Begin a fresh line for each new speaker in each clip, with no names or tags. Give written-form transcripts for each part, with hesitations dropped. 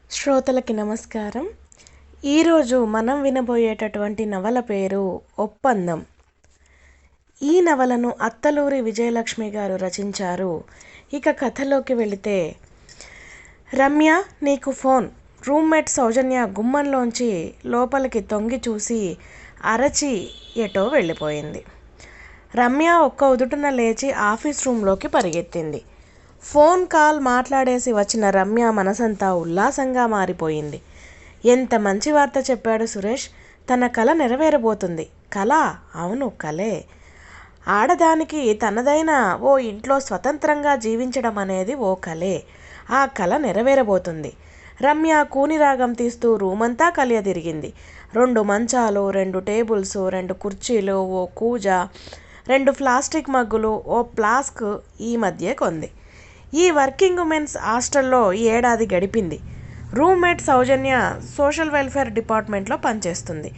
శ్రోతలకి నమస్కారం. ఈరోజు మనం వినబోయేటటువంటి నవల పేరు ఒప్పందం. ఈ నవలను అత్తలూరి విజయలక్ష్మి గారు రచించారు. ఇక కథలోకి వెళితే, రమ్య నీకు ఫోన్. రూమ్మేట్ సౌజన్య గుమ్మంలోంచి లోపలికి తొంగి చూసి అరచి ఎటో వెళ్ళిపోయింది. రమ్య ఒక్క ఉదుటున లేచి ఆఫీస్ రూంలోకి పరిగెత్తింది. ఫోన్ కాల్ మాట్లాడేసి వచ్చిన రమ్య మనసంతా ఉల్లాసంగా మారిపోయింది. ఎంత మంచి వార్త చెప్పాడు సురేష్. తన కల నెరవేరబోతుంది. కల? అవును, కలే. ఆడదానికి తనదైన ఓ ఇంట్లో స్వతంత్రంగా జీవించడం అనేది ఓ కలే. ఆ కల నెరవేరబోతుంది. రమ్య కూనిరాగం తీస్తూ రూమంతా కలియదిరిగింది. 2 మంచాలు, 2 టేబుల్స్, 2 కుర్చీలు, ఓ కూజ, 2 ప్లాస్టిక్ మగ్గులు, ఓ ఫ్లాస్క్ ఈ మధ్య కొంది. ఈ వర్కింగ్ ఉమెన్స్ హాస్టల్లో ఏడాది గడిపింది. రూమ్మేట్ సౌజన్య సోషల్ వెల్ఫేర్ డిపార్ట్మెంట్లో పనిచేస్తుంది.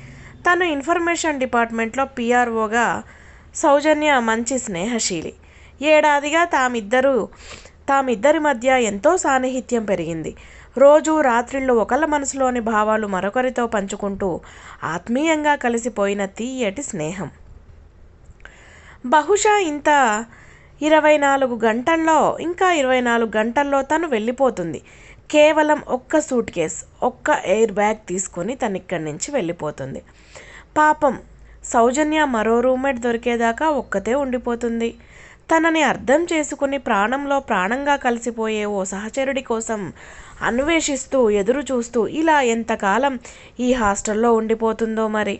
తను ఇన్ఫర్మేషన్ డిపార్ట్మెంట్లో పిఆర్ఓగా. సౌజన్య మంచి స్నేహశీలి. ఏడాదిగా తామిద్దరి మధ్య ఎంతో సాన్నిహిత్యం పెరిగింది. రోజు రాత్రిళ్ళు ఒకళ్ళ మనసులోని భావాలు మరొకరితో పంచుకుంటూ ఆత్మీయంగా కలిసిపోయిన తీయటి స్నేహం. బహుశా ఇంత 24 గంటల్లో, ఇంకా 24 గంటల్లో తను వెళ్ళిపోతుంది. కేవలం ఒక్క సూట్ కేస్, ఒక్క ఎయిర్ బ్యాగ్ తీసుకొని తనిక్కడి నుంచి వెళ్ళిపోతుంది. పాపం సౌజన్య మరో రూమ్మేట్ దొరికేదాకా ఒక్కతే ఉండిపోతుంది. తనని అర్థం చేసుకుని ప్రాణంలో ప్రాణంగా కలిసిపోయే ఓ సహచరుడి కోసం అన్వేషిస్తూ ఎదురు చూస్తూ ఇలా ఎంతకాలం ఈ హాస్టల్లో ఉండిపోతుందో మరి.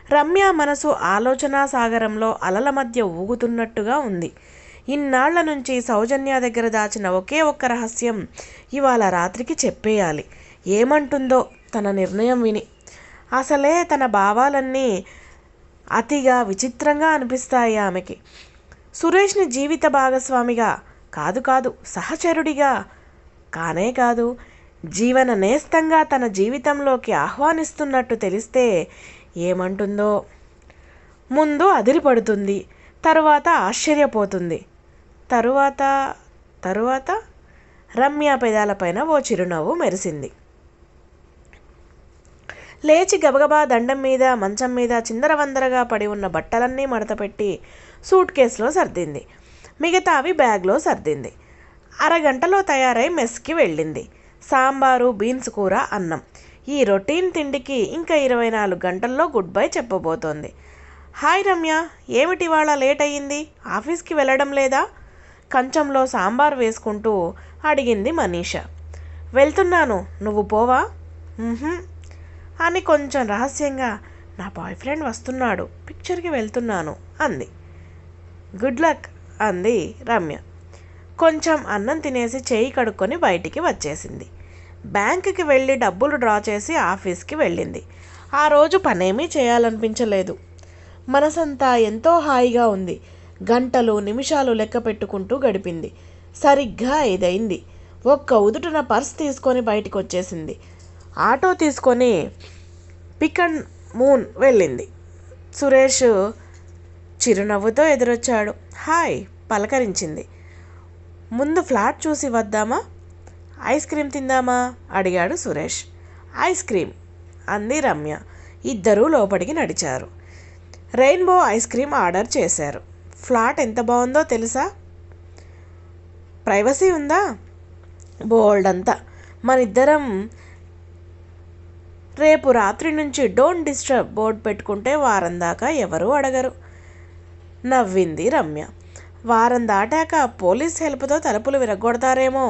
రమ్య మనసు ఆలోచనా సాగరంలో అలల మధ్య ఊగుతున్నట్టుగా ఉంది. ఇన్నాళ్ల నుంచి సౌజన్య దగ్గర దాచిన ఒకే ఒక్క రహస్యం ఇవాళ రాత్రికి చెప్పేయాలి. ఏమంటుందో తన నిర్ణయం విని. అసలే తన భావాలన్నీ అతిగా విచిత్రంగా అనిపిస్తాయి ఆమెకి. సురేష్ని జీవిత భాగస్వామిగా కాదు, సహచరుడిగా కాదు, జీవన నేస్తంగా తన జీవితంలోకి ఆహ్వానిస్తున్నట్టు తెలిస్తే ఏమంటుందో. ముందు అదిరిపడుతుంది, తరువాత ఆశ్చర్యపోతుంది, తరువాత రమ్య పెదాలపైన ఓ చిరునవ్వు మెరిసింది. లేచి గబగబా దండం మీద, మంచం మీద చిందరవందరగా పడి ఉన్న బట్టలన్నీ మడతపెట్టి సూట్ కేసులో సర్దింది. మిగతావి బ్యాగ్లో సర్దింది. అరగంటలో తయారై మెస్కి వెళ్ళింది. సాంబారు, బీన్స్ కూర, అన్నం. ఈ రొటీన్ తిండికి ఇంకా 24 గంటల్లో గుడ్ బై చెప్పబోతోంది. హాయ్ రమ్య, ఏమిటి ఇవాళ లేట్ అయ్యింది? ఆఫీస్కి వెళ్ళడం లేదా? కంచంలో సాంబార్ వేసుకుంటూ అడిగింది మనీషా. వెళ్తున్నాను, నువ్వు పోవా? అని కొంచెం రహస్యంగా, నా బాయ్ ఫ్రెండ్ వస్తున్నాడు, పిక్చర్కి వెళ్తున్నాను అంది. గుడ్ లక్ అంది రమ్య. కొంచెం అన్నం తినేసి చేయి కడుక్కొని బయటికి వచ్చేసింది. బ్యాంకుకి వెళ్ళి డబ్బులు డ్రా చేసి ఆఫీస్కి వెళ్ళింది. ఆ రోజు పనేమీ చేయాలనిపించలేదు. మనసంతా ఎంతో హాయిగా ఉంది. గంటలు నిమిషాలు లెక్క పెట్టుకుంటూ గడిపింది. సరిగ్గా 5 అయింది. ఒక్క ఉదుటున పర్స్ తీసుకొని బయటికి వచ్చేసింది. ఆటో తీసుకొని పిక్ అండ్ మూన్ వెళ్ళింది. సురేష్ చిరునవ్వుతో ఎదురొచ్చాడు. హాయ్ పలకరించింది. ముందు ఫ్లాట్ చూసి వద్దామా, ఐస్ క్రీమ్ తిందామా అడిగాడు సురేష్. ఐస్ క్రీమ్ అంది రమ్య. ఇద్దరూ లోపలికి నడిచారు. రెయిన్బో ఐస్ క్రీమ్ ఆర్డర్ చేశారు. ఫ్లాట్ ఎంత బాగుందో తెలుసా? ప్రైవసీ ఉందా? బోల్డ్ అంతా. మనిద్దరం రేపు రాత్రి నుంచి డోంట్ డిస్టర్బ్ బోర్డు పెట్టుకుంటే వారం దాకా ఎవరూ అడగరు నవ్వింది రమ్య. వారం దాటాక పోలీస్ హెల్ప్తో తలుపులు విరగొడతారేమో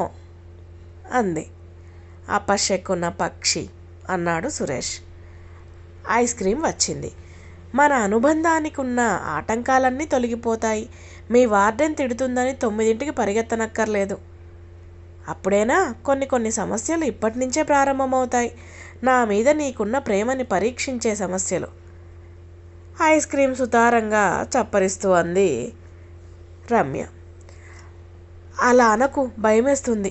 అంది. అపశకున పక్షి అన్నాడు సురేష్. ఐస్ క్రీమ్ వచ్చింది. మన అనుబంధానికి ఉన్న ఆటంకాలన్నీ తొలగిపోతాయి. మీ వార్డెన్ తిడుతుందని 9ంటికి పరిగెత్తనక్కర్లేదు. అప్పుడేనా కొన్ని సమస్యలు ఇప్పటి నుంచే ప్రారంభమవుతాయి. నా మీద నీకున్న ప్రేమని పరీక్షించే సమస్యలు. ఐస్ క్రీమ్ సుతారంగా చప్పరిస్తూ అంది రమ్య. అలా అనకు, భయమేస్తుంది.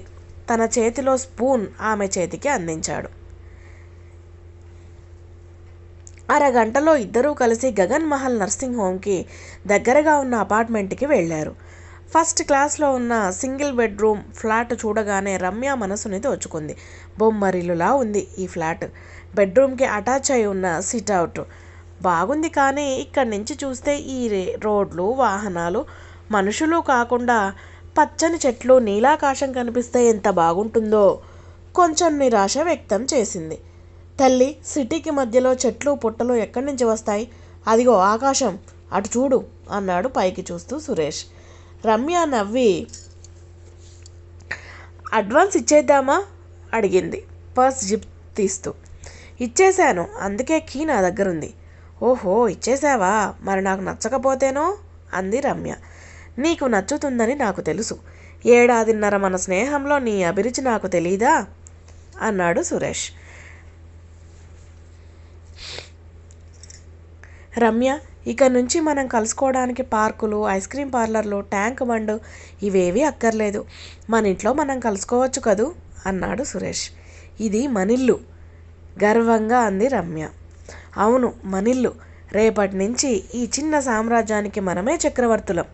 తన చేతిలో స్పూన్ ఆమె చేతికి అందించాడు. అరగంటలో ఇద్దరూ కలిసి గగన్ మహల్ నర్సింగ్ హోమ్కి దగ్గరగా ఉన్న అపార్ట్మెంట్కి వెళ్ళారు. ఫస్ట్ క్లాస్లో ఉన్న సింగిల్ బెడ్రూమ్ ఫ్లాట్ చూడగానే రమ్య మనసుని దోచుకుంది. బొమ్మరిల్లులా ఉంది ఈ ఫ్లాట్. బెడ్రూమ్కి అటాచ్ అయి ఉన్న సిట్అవుట్ బాగుంది, కానీ ఇక్కడి నుంచి చూస్తే ఈ రోడ్లు, వాహనాలు, మనుషులు కాకుండా పచ్చని చెట్లు, నీలాకాశం కనిపిస్తే ఎంత బాగుంటుందో కొంచెం నిరాశ వ్యక్తం చేసింది. తల్లి, సిటీకి మధ్యలో చెట్లు పుట్టలు ఎక్కడి నుంచి వస్తాయి? అదిగో ఆకాశం, అటు చూడు అన్నాడు పైకి చూస్తూ సురేష్. రమ్య నవ్వి, అడ్వాన్స్ ఇచ్చేద్దామా అడిగింది పర్స్ జిప్ తీస్తూ. ఇచ్చేశాను, అందుకే కీ నా దగ్గరుంది. ఓహో, ఇచ్చేసావా? మరి నాకు నచ్చకపోతేనో అంది రమ్య. నీకు నచ్చుతుందని నాకు తెలుసు. 7.5 మన స్నేహంలో నీ అభిరుచి నాకు తెలీదా అన్నాడు సురేష్. రమ్య, ఇక నుంచి మనం కలుసుకోవడానికి పార్కులు, ఐస్ క్రీమ్ పార్లర్లు, ట్యాంక్ బండ్ ఇవేవీ అక్కర్లేదు. మన ఇంట్లో మనం కలుసుకోవచ్చు కదూ అన్నాడు సురేష్. ఇది మనిల్లు గర్వంగా అంది రమ్య. అవును, మనిల్లు. రేపటి నుంచి ఈ చిన్న సామ్రాజ్యానికి మనమే చక్రవర్తులం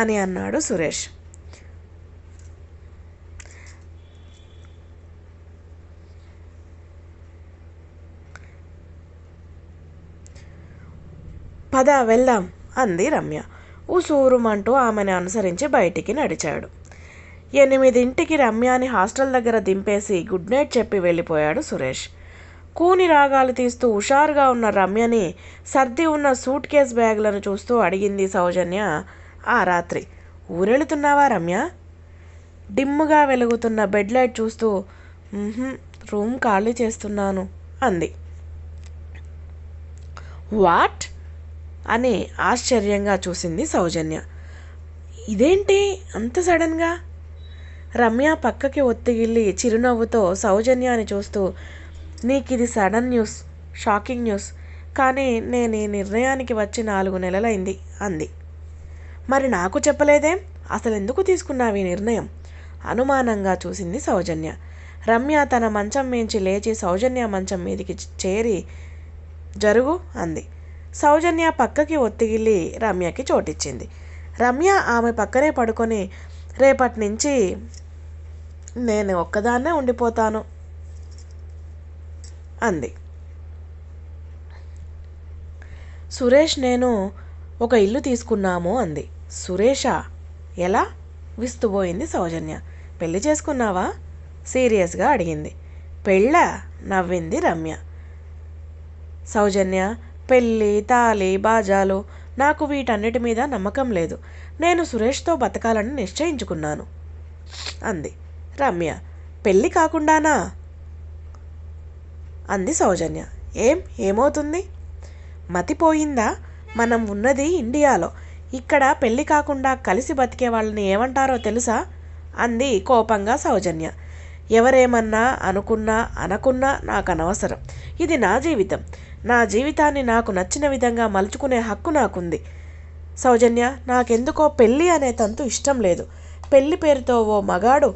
అని అన్నాడు సురేష్. పద వెళ్దాం అంది రమ్య. ఉసూరుమంటూ ఆమెను అనుసరించి బయటికి నడిచాడు. 8ంటికి రమ్యాని హాస్టల్ దగ్గర దింపేసి గుడ్ నైట్ చెప్పి వెళ్ళిపోయాడు సురేష్. కూని రాగాలు తీస్తూ హుషారుగా ఉన్న రమ్యని సర్ది ఉన్న సూట్ కేస్ బ్యాగులను చూస్తూ అడిగింది సౌజన్య ఆ రాత్రి. ఊరెళుతున్నావా రమ్య? డిమ్ముగా వెలుగుతున్న బెడ్ లైట్ చూస్తూ రూమ్ ఖాళీ చేస్తున్నాను అంది. వాట్ అని ఆశ్చర్యంగా చూసింది సౌజన్య. ఇదేంటి అంత సడన్గా? రమ్య పక్కకి ఒత్తిగిల్లి చిరునవ్వుతో సౌజన్యాన్ని చూస్తూ, నీకిది సడన్ న్యూస్, షాకింగ్ న్యూస్, కానీ నేను ఈ నిర్ణయానికి వచ్చి 4 నెలలైంది అంది. మరి నాకు చెప్పలేదేం? అసలు ఎందుకు తీసుకున్నావు ఈ నిర్ణయం? అనుమానంగా చూసింది సౌజన్య. రమ్య తన మంచం మించి లేచి సౌజన్య మంచం మీదికి చేరి జరుగు అంది. సౌజన్య పక్కకి ఒత్తిగిల్లి రమ్యకి చోటిచ్చింది. రమ్య ఆమె పక్కనే పడుకొని, రేపటి నుంచి నేను ఒక్కదాన్నే ఉండిపోతాను అంది. సురేష్ నేను ఒక ఇల్లు తీసుకున్నాము అంది. సురేషా? ఎలా? విస్తుపోయింది సౌజన్య. పెళ్లి చేసుకున్నావా? సీరియస్గా అడిగింది. పెళ్ళా? నవ్వింది రమ్య. సౌజన్య, పెళ్ళి, తాళి, బాజాలు, నాకు వీటన్నిటి మీద నమ్మకం లేదు. నేను సురేష్తో బతకాలని నిశ్చయించుకున్నాను అంది. రమ్య, పెళ్ళి కాకుండానా అంది సౌజన్య. ఏమవుతుంది? మతిపోయిందా? మనం ఉన్నది ఇండియాలో. ఇక్కడ పెళ్ళి కాకుండా కలిసి బతికే వాళ్ళని ఏమంటారో తెలుసా అంది కోపంగా సౌజన్య. ఎవరేమన్నా అనుకున్నా అనకున్నా నాకు అనవసరం. ఇది నా జీవితం. నా జీవితాన్ని నాకు నచ్చిన విధంగా మలుచుకునే హక్కు నాకుంది. సౌజన్య, నాకెందుకో పెళ్ళి అనే తంతు ఇష్టం లేదు. పెళ్లి పేరుతో ఓ మగాడు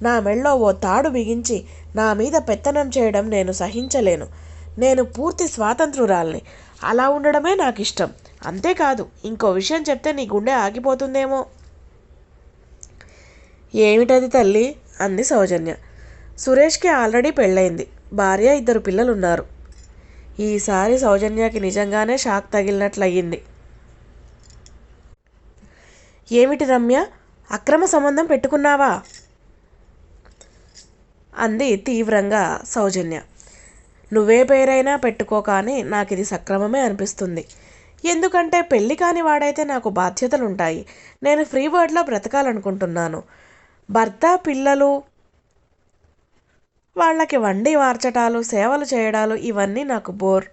నా మెళ్ళో ఓ తాడు బిగించి నా మీద పెత్తనం చేయడం నేను సహించలేను. నేను పూర్తి స్వాతంత్రురాల్ని. అలా ఉండడమే నాకు ఇష్టం. అంతేకాదు, ఇంకో విషయం చెప్తే నీ గుండె ఆగిపోతుందేమో. ఏమిటది తల్లి అంది సౌజన్య. సురేష్కి ఆల్రెడీ పెళ్ళయింది. భార్య, 2 పిల్లలున్నారు. ఈసారి సౌజన్యకి నిజంగానే షాక్ తగిలినట్లయింది. ఏమిటి రమ్య, అక్రమ సంబంధం పెట్టుకున్నావా అంది తీవ్రంగా సౌజన్య. నువ్వే పేరైనా పెట్టుకో, కానీ నాకు ఇది సక్రమమే అనిపిస్తుంది. ఎందుకంటే పెళ్ళి కాని వాడైతే నాకు బాధ్యతలుంటాయి. నేను ఫ్రీ బర్డ్లో బ్రతకాలనుకుంటున్నాను. భర్త, పిల్లలు, వాళ్ళకి వండి వార్చటాలు, సేవలు చేయడాలు ఇవన్నీ నాకు బోర్.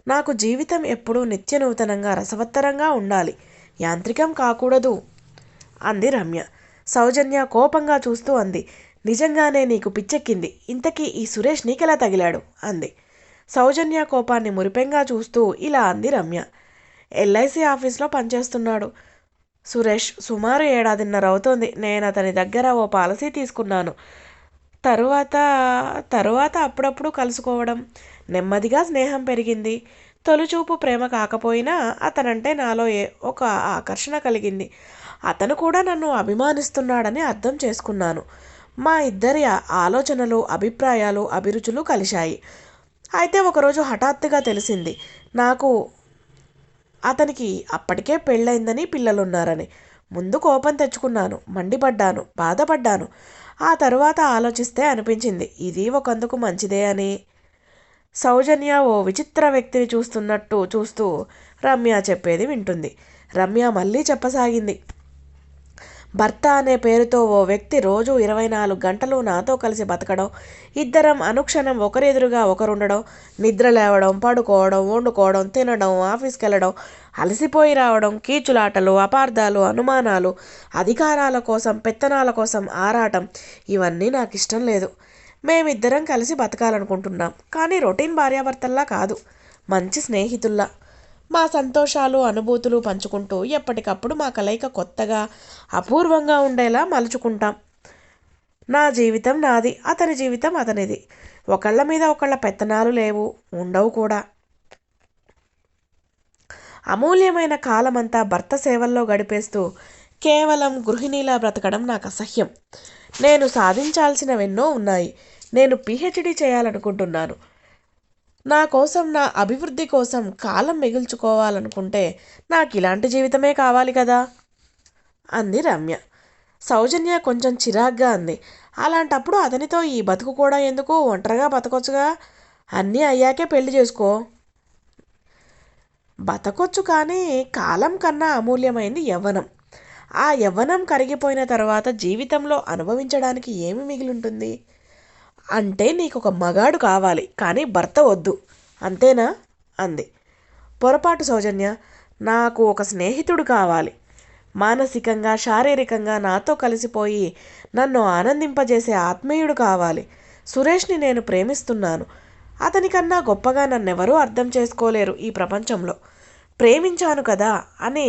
నాకు జీవితం ఎప్పుడూ నిత్య నూతనంగా, రసవత్తరంగా ఉండాలి. యాంత్రికం కాకూడదు అంది రమ్య. సౌజన్య కోపంగా చూస్తూ అంది. నిజంగానే నీకు పిచ్చెక్కింది. ఇంతకీ ఈ సురేష్ నీకెలా తగిలాడు అంది. సౌజన్య కోపాన్ని మురిపెంగా చూస్తూ ఇలా అంది రమ్య. LIC ఆఫీస్లో పనిచేస్తున్నాడు సురేష్. సుమారు 7.5 అవుతోంది. నేను అతని దగ్గర ఓ పాలసీ తీసుకున్నాను. తరువాత అప్పుడప్పుడు కలుసుకోవడం, నెమ్మదిగా స్నేహం పెరిగింది. తొలిచూపు ప్రేమ కాకపోయినా అతనంటే నాలో ఒక ఆకర్షణ కలిగింది. అతను కూడా నన్ను అభిమానిస్తున్నాడని అర్థం చేసుకున్నాను. మా ఇద్దరి ఆలోచనలు, అభిప్రాయాలు, అభిరుచులు కలిశాయి. అయితే ఒకరోజు హఠాత్తుగా తెలిసింది నాకు అతనికి అప్పటికే పెళ్ళయిందని, పిల్లలున్నారని. ముందు కోపం తెచ్చుకున్నాను, మండిపడ్డాను, బాధపడ్డాను. ఆ తరువాత ఆలోచిస్తే అనిపించింది ఇది ఒకందుకు మంచిదే అని. సౌజన్య ఓ విచిత్ర వ్యక్తిని చూస్తున్నట్టు చూస్తూ రమ్య చెప్పేది వింటుంది. రమ్య మళ్ళీ చెప్పసాగింది. భర్త అనే పేరుతో ఓ వ్యక్తి రోజు 24 గంటలు నాతో కలిసి బతకడం, ఇద్దరం అనుక్షణం ఒకరెదురుగా ఒకరుండడం, నిద్ర లేవడం, పడుకోవడం, వండుకోవడం, తినడం, ఆఫీస్కి వెళ్ళడం, అలసిపోయి రావడం, కీచులాటలు, అపార్థాలు, అనుమానాలు, అధికారాల కోసం, పెత్తనాల కోసం ఆరాటం, ఇవన్నీ నాకు ఇష్టం లేదు. మేమిద్దరం కలిసి బతకాలనుకుంటున్నాం, కానీ రొటీన్ భార్యాభర్తల్లా కాదు, మంచి స్నేహితుల్లా. మా సంతోషాలు, అనుభూతులు పంచుకుంటూ ఎప్పటికప్పుడు మా కలయిక కొత్తగా, అపూర్వంగా ఉండేలా మలుచుకుంటాం. నా జీవితం నాది, అతని జీవితం అతనిది. ఒకళ్ళ మీద ఒకళ్ళ పెత్తనాలు లేవు, ఉండవు కూడా. అమూల్యమైన కాలమంతా భర్త సేవల్లో గడిపేస్తూ కేవలం గృహిణిలా బ్రతకడం నాకు అసహ్యం. నేను సాధించాల్సినవెన్నో ఉన్నాయి. నేను పిహెచ్డి చేయాలనుకుంటున్నాను. నా కోసం, నా అభివృద్ధి కోసం కాలం మిగుల్చుకోవాలనుకుంటే నాకు ఇలాంటి జీవితమే కావాలి కదా అంది రమ్య. సౌజన్య కొంచెం చిరాగ్గా అంది. అలాంటప్పుడు అతనితో ఈ బతుకు కూడా ఎందుకు, ఒంటరిగా బతకొచ్చుగా. అన్నీ అయ్యాకే పెళ్లి చేసుకో. బతకొచ్చు, కానీ కాలం కన్నా అమూల్యమైంది యవ్వనం. ఆ యవ్వనం కరిగిపోయిన తర్వాత జీవితంలో అనుభవించడానికి ఏమి మిగిలింటుంది? అంటే నీకు ఒక మగాడు కావాలి, కానీ భర్త వద్దు, అంతేనా అంది. పొరపాటు సౌజన్య. నాకు ఒక స్నేహితుడు కావాలి. మానసికంగా, శారీరకంగా నాతో కలిసిపోయి నన్ను ఆనందింపజేసే ఆత్మీయుడు కావాలి. సురేష్ని నేను ప్రేమిస్తున్నాను. అతనికన్నా గొప్పగా నన్నెవరూ అర్థం చేసుకోలేరు ఈ ప్రపంచంలో. ప్రేమించాను కదా అని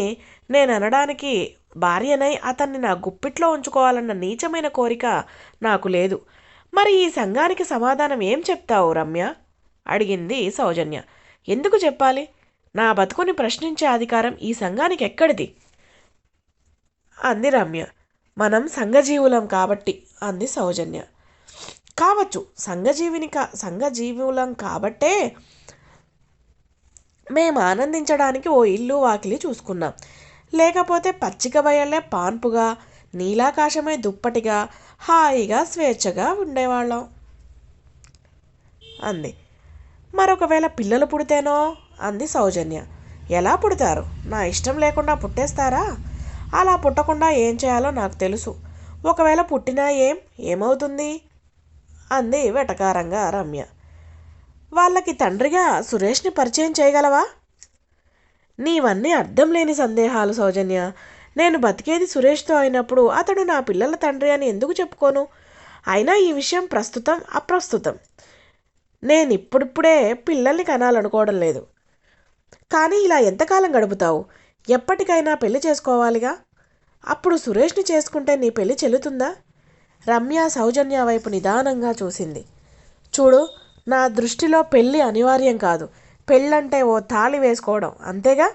నేను అనడానికి భార్యనై అతన్ని నా గుప్పిట్లో ఉంచుకోవాలన్న నీచమైన కోరిక నాకు లేదు. మరి ఈ సంఘానికి సమాధానం ఏం చెప్తావు రమ్య అడిగింది సౌజన్య. ఎందుకు చెప్పాలి? నా బతుకుని ప్రశ్నించే అధికారం ఈ సంఘానికి ఎక్కడిది అంది రమ్య. మనం సంఘజీవులం కాబట్టి అంది సౌజన్య. కావచ్చు, సంఘజీవులం కాబట్టే మేము ఆనందించడానికి ఓ ఇల్లు వాకిలి చూసుకున్నాం. లేకపోతే పచ్చిక బయళ్ళే పాన్పుగా, నీలాకాశమే దుప్పటిగా, హాయిగా స్వేచ్ఛగా ఉండేవాళ్ళం అంది. మరొకవేళ పిల్లలు పుడితేనో అంది సౌజన్య. ఎలా పుడతారు? నా ఇష్టం లేకుండా పుట్టేస్తారా? అలా పుట్టకుండా ఏం చేయాలో నాకు తెలుసు. ఒకవేళ పుట్టినా ఏమవుతుంది అంది వెటకారంగా రమ్య. వాళ్ళకి తండ్రిగా సురేష్ని పరిచయం చేయగలవా? నీవన్నీ అర్థం లేని సందేహాలు సౌజన్య. నేను బతికేది సురేష్తో అయినప్పుడు అతడు నా పిల్లల తండ్రి అని ఎందుకు చెప్పుకోను? అయినా ఈ విషయం ప్రస్తుతం అప్రస్తుతం. నేను ఇప్పుడిప్పుడే పిల్లల్ని కనాలనుకోవడం లేదు. కానీ ఇలా ఎంతకాలం గడుపుతావు? ఎప్పటికైనా పెళ్లి చేసుకోవాలిగా. అప్పుడు సురేష్ని చేసుకుంటే నీ పెళ్లి చెల్లుతుందా? రమ్య సౌజన్య వైపు నిదానంగా చూసింది. చూడు, నా దృష్టిలో పెళ్ళి అనివార్యం కాదు. పెళ్ళంటే ఓ తాళి వేసుకోవడం, అంతేగా.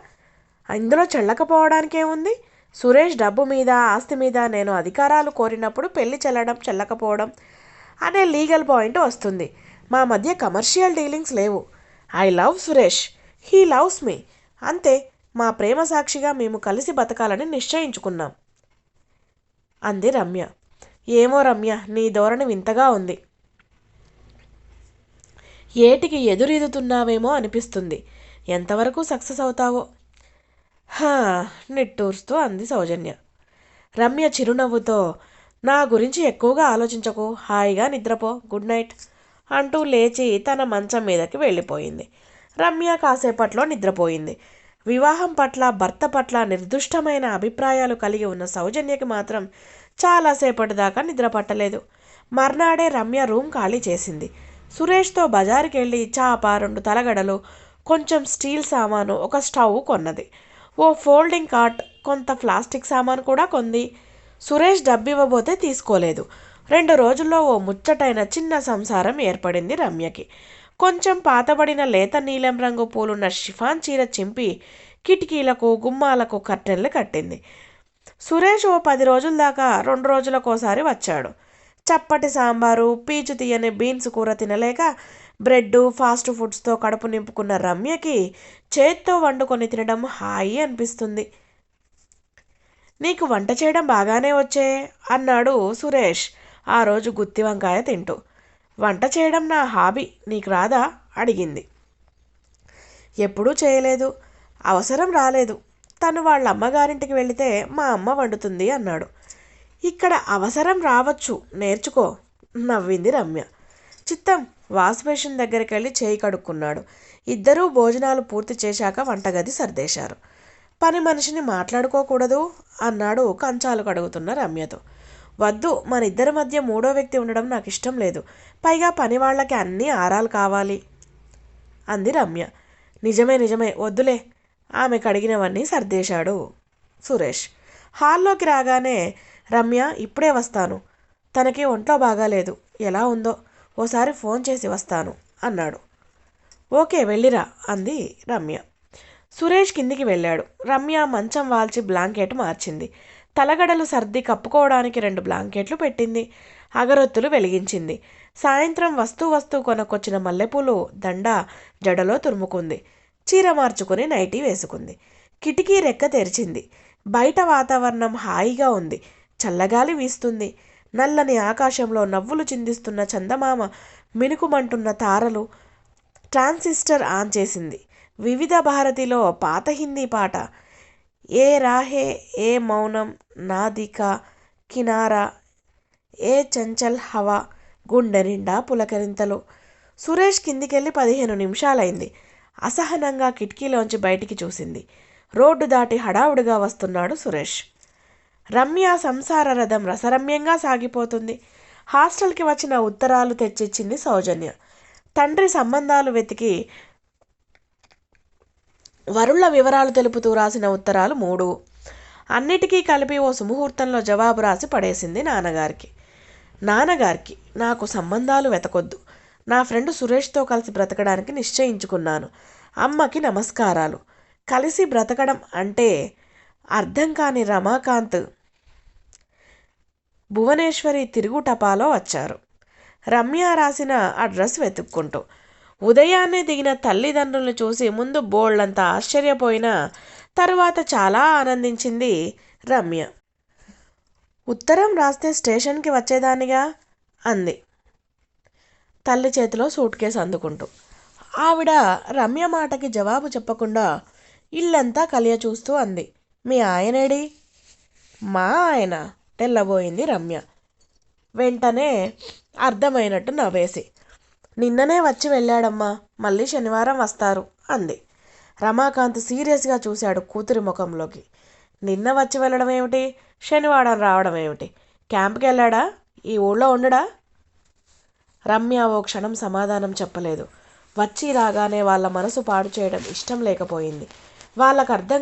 ఇందులో చెల్లకపోవడానికేముంది? సురేష్ డబ్బు మీద, ఆస్తి మీద నేను అధికారాలు కోరినప్పుడు పెళ్లి చెల్లకపోవడం అనే లీగల్ పాయింట్ వస్తుంది. మా మధ్య కమర్షియల్ డీలింగ్స్ లేవు. I love Suresh, he loves me, అంతే. మా ప్రేమ సాక్షిగా మేము కలిసి బతకాలని నిశ్చయించుకున్నాం అంది రమ్య. ఏమో రమ్య, నీ ధోరణి వింతగా ఉంది. ఏటికి ఎదురీదుతున్నావేమో అనిపిస్తుంది. ఎంతవరకు సక్సెస్ అవుతావో. నిట్టూర్స్తూ అంది సౌజన్య. రమ్య చిరునవ్వుతో, నా గురించి ఎక్కువగా ఆలోచించకు, హాయిగా నిద్రపో, గుడ్ నైట్ అంటూ లేచి తన మంచం మీదకి వెళ్ళిపోయింది. రమ్య కాసేపట్లో నిద్రపోయింది. వివాహం పట్ల, భర్త పట్ల నిర్దుష్టమైన అభిప్రాయాలు కలిగి ఉన్న సౌజన్యకి మాత్రం చాలాసేపటి దాకా నిద్ర పట్టలేదు. మర్నాడే రమ్య రూమ్ ఖాళీ చేసింది. సురేష్తో బజారుకి వెళ్ళి చాప, 2 తలగడలు, కొంచెం స్టీల్ సామాను, ఒక స్టవ్ కొన్నది. ఓ ఫోల్డింగ్ కాట్, కొంత ప్లాస్టిక్ సామాను కూడా కొంది. సురేష్ డబ్బివ్వబోతే తీసుకోలేదు. 2 రోజుల్లో ఓ ముచ్చటైన చిన్న సంసారం ఏర్పడింది రమ్యకి. కొంచెం పాతబడిన లేత నీలం రంగు పూలున్న షిఫాన్ చీర చింపి కిటికీలకు, గుమ్మాలకు కర్టెన్లు కట్టింది. సురేష్ ఓ 10 రోజుల దాకా 2 రోజులకోసారి వచ్చాడు. చప్పటి సాంబారు, పీచు తీయని బీన్స్ కూర తినలేక బ్రెడ్, ఫాస్ట్ ఫుడ్స్తో కడుపు నింపుకున్న రమ్యకి చేత్తో వండుకొని తినడం హాయి అనిపిస్తుంది. నీకు వంట చేయడం బాగానే వచ్చే అన్నాడు సురేష్ ఆ రోజు గుత్తి వంకాయ తింటూ. వంట చేయడం నా హాబీ, నీకు రాదా అడిగింది. ఎప్పుడూ చేయలేదు, అవసరం రాలేదు. తను వాళ్ళ అమ్మగారింటికి వెళితే మా అమ్మ వండుతుంది అన్నాడు. ఇక్కడ అవసరం రావచ్చు, నేర్చుకో నవ్వింది రమ్య. చిత్తం వాష్ బేసిన్ దగ్గరికి వెళ్ళి చేయి కడుక్కున్నాడు. ఇద్దరూ భోజనాలు పూర్తి చేశాక వంటగది సర్దేశారు. పని మనిషిని మాట్లాడుకోకూడదు అన్నాడు కంచాలు కడుగుతున్న రమ్యతో. వద్దు, మన ఇద్దరి మధ్య మూడో వ్యక్తి ఉండడం నాకు ఇష్టం లేదు. పైగా పని వాళ్ళకి అన్నీ ఆరాలు కావాలి అంది రమ్య. నిజమే నిజమే, వద్దులే. ఆమె కడిగినవన్నీ సర్దేశాడు సురేష్. హాల్లోకి రాగానే రమ్య ఇప్పుడే వస్తాను, తనకి ఒంట్లో బాగాలేదు, ఎలా ఉందో ఓసారి ఫోన్ చేసి వస్తాను అన్నాడు. ఓకే వెళ్ళిరా అంది రమ్య. సురేష్ కిందికి వెళ్ళాడు. రమ్య మంచం వాల్చి బ్లాంకెట్ మార్చింది. తలగడలు సర్ది కప్పుకోవడానికి 2 బ్లాంకెట్లు పెట్టింది. అగరొత్తులు వెలిగించింది. సాయంత్రం వస్తూ కొనుక్కొచ్చిన మల్లెపూలు దండ జడలో తురుముకుంది. చీర మార్చుకుని నైటీ వేసుకుంది. కిటికీ రెక్క తెరిచింది. బయట వాతావరణం హాయిగా ఉంది. చల్లగాలి వీస్తుంది. నల్లని ఆకాశంలో నవ్వులు చిందిస్తున్న చందమామ, మినుకుమంటున్న తారలు. ట్రాన్సిస్టర్ ఆన్ చేసింది. వివిధ భారతిలో పాత హిందీ పాట. ఏ రాహే ఏ మౌనం నాదిక కినారా ఏ చంచల్ హవా. గుండె నిండా పులకరింతలు. సురేష్ కిందికెళ్ళి 15 నిమిషాలైంది. అసహనంగా కిటికీలోంచి బయటికి చూసింది. రోడ్డు దాటి హడావుడిగా వస్తున్నాడు సురేష్. రమ్య సంసార రథం రసరమ్యంగా సాగిపోతుంది. హాస్టల్కి వచ్చిన ఉత్తరాలు తెచ్చిచ్చింది సౌజన్య. తండ్రి సంబంధాలు వెతికి వరుళ్ళ వివరాలు తెలుపుతూ రాసిన ఉత్తరాలు 3. అన్నిటికీ కలిపి ఓ సుముహూర్తంలో జవాబు రాసి పడేసింది నాన్నగారికి నాకు సంబంధాలు వెతకొద్దు. నా ఫ్రెండ్ సురేష్తో కలిసి బ్రతకడానికి నిశ్చయించుకున్నాను. అమ్మకి నమస్కారాలు. కలిసి బ్రతకడం అంటే అర్థం కాని రమాకాంత్, భువనేశ్వరి తిరుగు టపాలో వచ్చారు. రమ్య రాసిన అడ్రస్ వెతుక్కుంటూ. ఉదయాన్నే దిగిన తల్లిదండ్రులను చూసి ముందు బోళ్ళంత ఆశ్చర్యపోయినా తరువాత చాలా ఆనందించింది రమ్య. ఉత్తరం రాస్తే స్టేషన్కి వచ్చేదానిగా అంది తల్లి చేతిలో సూట్ కేసు అందుకుంటూ. ఆవిడ రమ్య మాటకి జవాబు చెప్పకుండా ఇల్లంతా కలియ చూస్తూ అంది. మీ ఆయనేడి? మా ఆయన తెల్లబోయింది రమ్య. వెంటనే అర్థమైనట్టు నవ్వేసి, నిన్ననే వచ్చి వెళ్ళాడమ్మా, మళ్ళీ శనివారం వస్తారు అంది. రమాకాంత్ సీరియస్గా చూశాడు కూతురి ముఖంలోకి. నిన్న వచ్చి వెళ్ళడం ఏమిటి, శనివారం రావడం ఏమిటి? క్యాంప్కి వెళ్ళాడా? ఈ ఊళ్ళో ఉండడా? రమ్య ఓ క్షణం సమాధానం చెప్పలేదు. వచ్చి రాగానే వాళ్ళ మనసు పాడు చేయడం ఇష్టం లేకపోయింది. వాళ్ళకి అర్థం